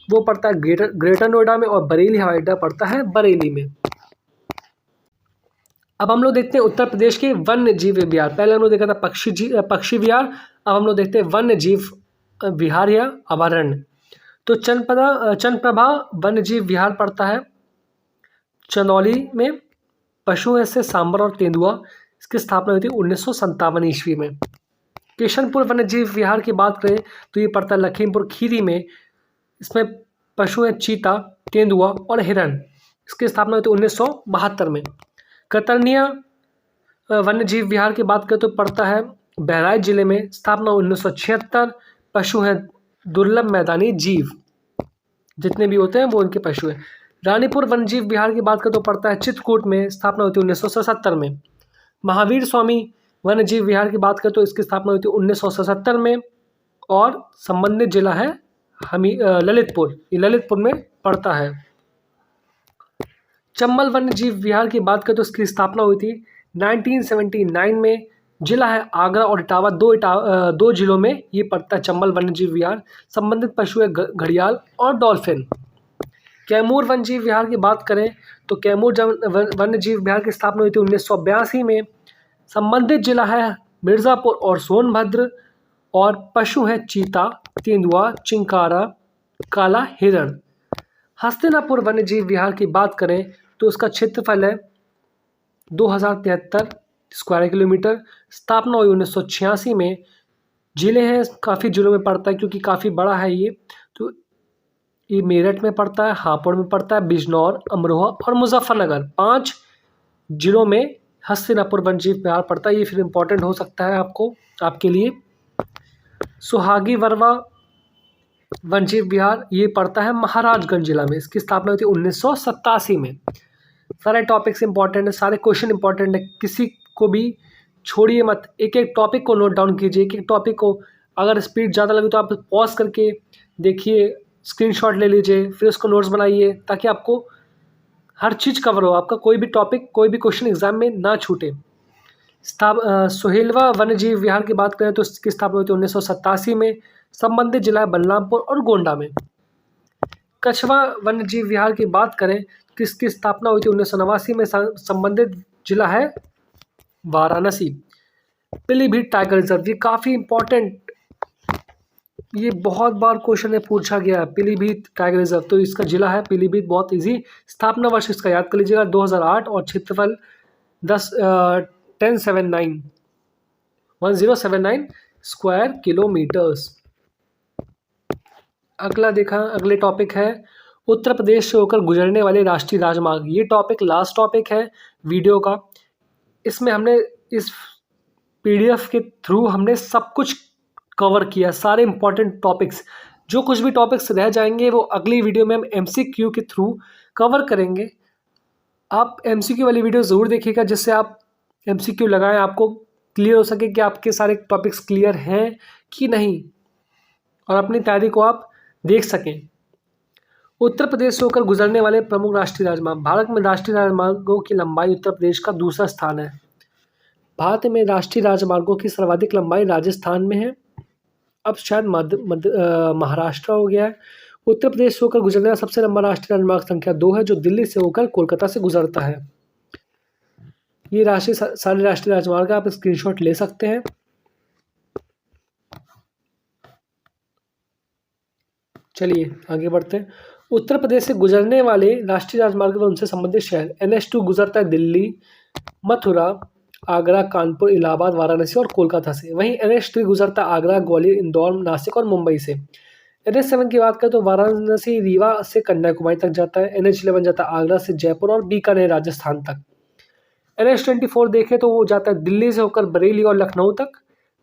वो पड़ता है ग्रेटर नोएडा में। और बरेली हवाई अड्डा पड़ता है बरेली में। अब हम लोग देखते हैं उत्तर प्रदेश के वन्य जीव विहार। पहले हम लोग देखा था पक्षी विहार, अब हम लोग देखते हैं वन्य जीव विहार या अभयारण्य। तो चंद्रप्रभा वन्य जीव विहार पड़ता है चंदौली में। पशु है से सांबर और तेंदुआ। इसकी स्थापना हुई थी 1957 ईस्वी में। किशनपुर वन्य जीव विहार की बात करें तो ये पड़ता है लखीमपुर खीरी में। इसमें पशु है चीता, तेंदुआ और हिरण। इसकी स्थापना हुई थी 1972 में। कतरनिया वन्य जीव विहार की बात करें तो पड़ता है बहराइच जिले में। स्थापना 1976। पशु हैं दुर्लभ मैदानी जीव, जितने भी होते हैं वो उनके पशु हैं। रानीपुर वन्य जीव विहार की बात करें तो पड़ता है चित्रकूट में। स्थापना हुई थी 1977 में। महावीर स्वामी वन्य जीव विहार की बात करें तो इसकी स्थापना हुई थी 1977 में। और संबंधित जिला है ललितपुर, ये ललितपुर में पड़ता है। चंबल वन्य जीव विहार की बात करें तो इसकी स्थापना हुई थी 1979 में। जिला है आगरा और इटावा, दो जिलों में ये पड़ता है चंबल वन्य जीव विहार। संबंधित पशु है घड़ियाल और डॉल्फिन। कैमूर वन्य जीव विहार की बात करें तो कैमूर वन्य जीव विहार की स्थापना हुई थी 1982 में। संबंधित जिला है मिर्ज़ापुर और सोनभद्र। और पशु है चीता, तेंदुआ, चिंकारा, काला हिरण। हस्तिनापुर वन्य जीव विहार की बात करें तो उसका क्षेत्रफल है 2073 स्क्वायर किलोमीटर। स्थापना हुई 1986 में। जिले हैं काफ़ी जिलों में पड़ता है क्योंकि काफ़ी बड़ा है ये। तो ये मेरठ में पड़ता है, हापुड़ में पड़ता है, बिजनौर, अमरोहा और मुजफ्फरनगर, 5 जिलों में हस्तिनापुर वन्य जीव विहार पड़ता है। ये फिर इम्पोर्टेंट हो सकता है आपके लिए। सुहागी वर्वा वन्यजीव विहार ये पड़ता है महाराजगंज जिला में। इसकी स्थापना हुई थी 1987 में। सारे टॉपिक्स इंपॉर्टेंट है, सारे क्वेश्चन इंपॉर्टेंट है, किसी को भी छोड़िए मत। एक एक टॉपिक को नोट डाउन कीजिए, एक एक टॉपिक को अगर स्पीड ज़्यादा लगे तो आप पॉज करके देखिए, स्क्रीनशॉट ले लीजिए, फिर उसको नोट्स बनाइए, ताकि आपको हर चीज़ कवर हो, आपका कोई भी टॉपिक, कोई भी क्वेश्चन एग्जाम में ना छूटे। सोहेलवा वन्यजीव विहार की बात करें तो इसकी स्थापना हुई थी 1987 में। संबंधित जिला है बलरामपुर और गोंडा में। कछवा वन्यजीव विहार की बात करें तो इसकी स्थापना हुई थी 1989 में। संबंधित जिला है वाराणसी। पीलीभीत टाइगर रिजर्व, ये काफ़ी इंपॉर्टेंट, ये बहुत बार क्वेश्चन में पूछा गया है। पीलीभीत टाइगर रिजर्व, तो इसका जिला है पीलीभीत, बहुत इजी। स्थापना वर्ष इसका याद कर लीजिएगा 2008 और क्षेत्रफल 1079 स्क्वायर किलोमीटर्स। अगले टॉपिक है उत्तर प्रदेश से होकर गुजरने वाले राष्ट्रीय राजमार्ग। ये टॉपिक लास्ट टॉपिक है वीडियो का। इसमें हमने इस पीडीएफ के थ्रू हमने सब कुछ कवर किया, सारे इंपॉर्टेंट टॉपिक्स। जो कुछ भी टॉपिक्स रह जाएंगे वो अगली वीडियो में हम एमसीक्यू के थ्रू कवर करेंगे। आप एमसीक्यू वाली वीडियो ज़रूर देखिएगा, जिससे आप एमसीक्यू लगाएं, आपको क्लियर हो सके कि आपके सारे टॉपिक्स क्लियर हैं कि नहीं, और अपनी तैयारी को आप देख सकें। उत्तर प्रदेश से होकर गुजरने वाले प्रमुख राष्ट्रीय राजमार्ग। भारत में राष्ट्रीय राजमार्गों की लंबाई उत्तर प्रदेश का दूसरा स्थान है। भारत में राष्ट्रीय राजमार्गों की सर्वाधिक लंबाई राजस्थान में है, अब शायद महाराष्ट्र हो गया है। उत्तर प्रदेश से होकर गुजरने वाला सबसे लंबा राष्ट्रीय राजमार्ग संख्या 2 है, जो दिल्ली से होकर कोलकाता से गुजरता है। ये सारे राष्ट्रीय राजमार्ग आप स्क्रीनशॉट ले सकते हैं। चलिए आगे बढ़ते हैं। उत्तर प्रदेश से गुजरने वाले राष्ट्रीय राजमार्ग व उनसे संबंधित शहर। NH2 गुजरता है दिल्ली, मथुरा, आगरा, कानपुर, इलाहाबाद, वाराणसी और कोलकाता से। वहीं NH3 गुजरता है आगरा, ग्वालियर, इंदौर, नासिक और मुंबई से। NH7 की बात करें तो वाराणसी, रीवा से कन्याकुमारी तक जाता है। NH11 जाता है आगरा से जयपुर और बीकानेर राजस्थान तक। NH24 देखें तो वो जाता है दिल्ली से होकर बरेली और लखनऊ तक।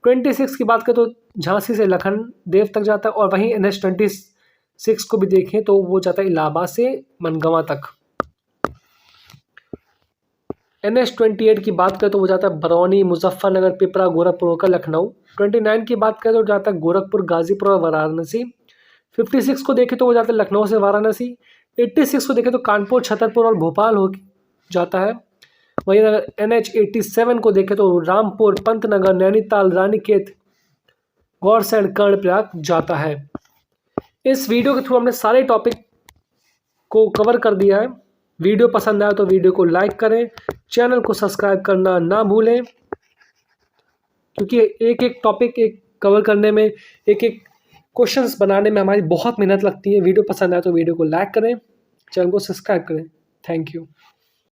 26 की बात करें तो झांसी से लखनदेव तक जाता है, और वहीं NH26 को भी देखें तो वो जाता है इलाहाबाद से मनगवा तक। NH28 की बात करें तो वो जाता है बरौनी, मुजफ्फरनगर, पिपरा, गोरखपुर होकर लखनऊ। 29 की बात करें तो जाता है गोरखपुर, गाजीपुर और वाराणसी। 56 को देखें तो वो जाता है लखनऊ से वाराणसी। 86 को देखें तो कानपुर, छतरपुर और भोपाल हो जाता है। वहीं अगर NH87 को देखें तो रामपुर, पंतनगर, नैनीताल, रानीखेत, गौरसैंण, कर्णप्रयाग जाता है। इस वीडियो के थ्रू हमने सारे टॉपिक को कवर कर दिया है। वीडियो पसंद आया तो वीडियो को लाइक करें, चैनल को सब्सक्राइब करना ना भूलें, क्योंकि एक एक टॉपिक एक कवर करने में, एक एक क्वेश्चंस बनाने में हमारी बहुत मेहनत लगती है। वीडियो पसंद आया तो वीडियो को लाइक करें, चैनल को सब्सक्राइब करें। Thank you.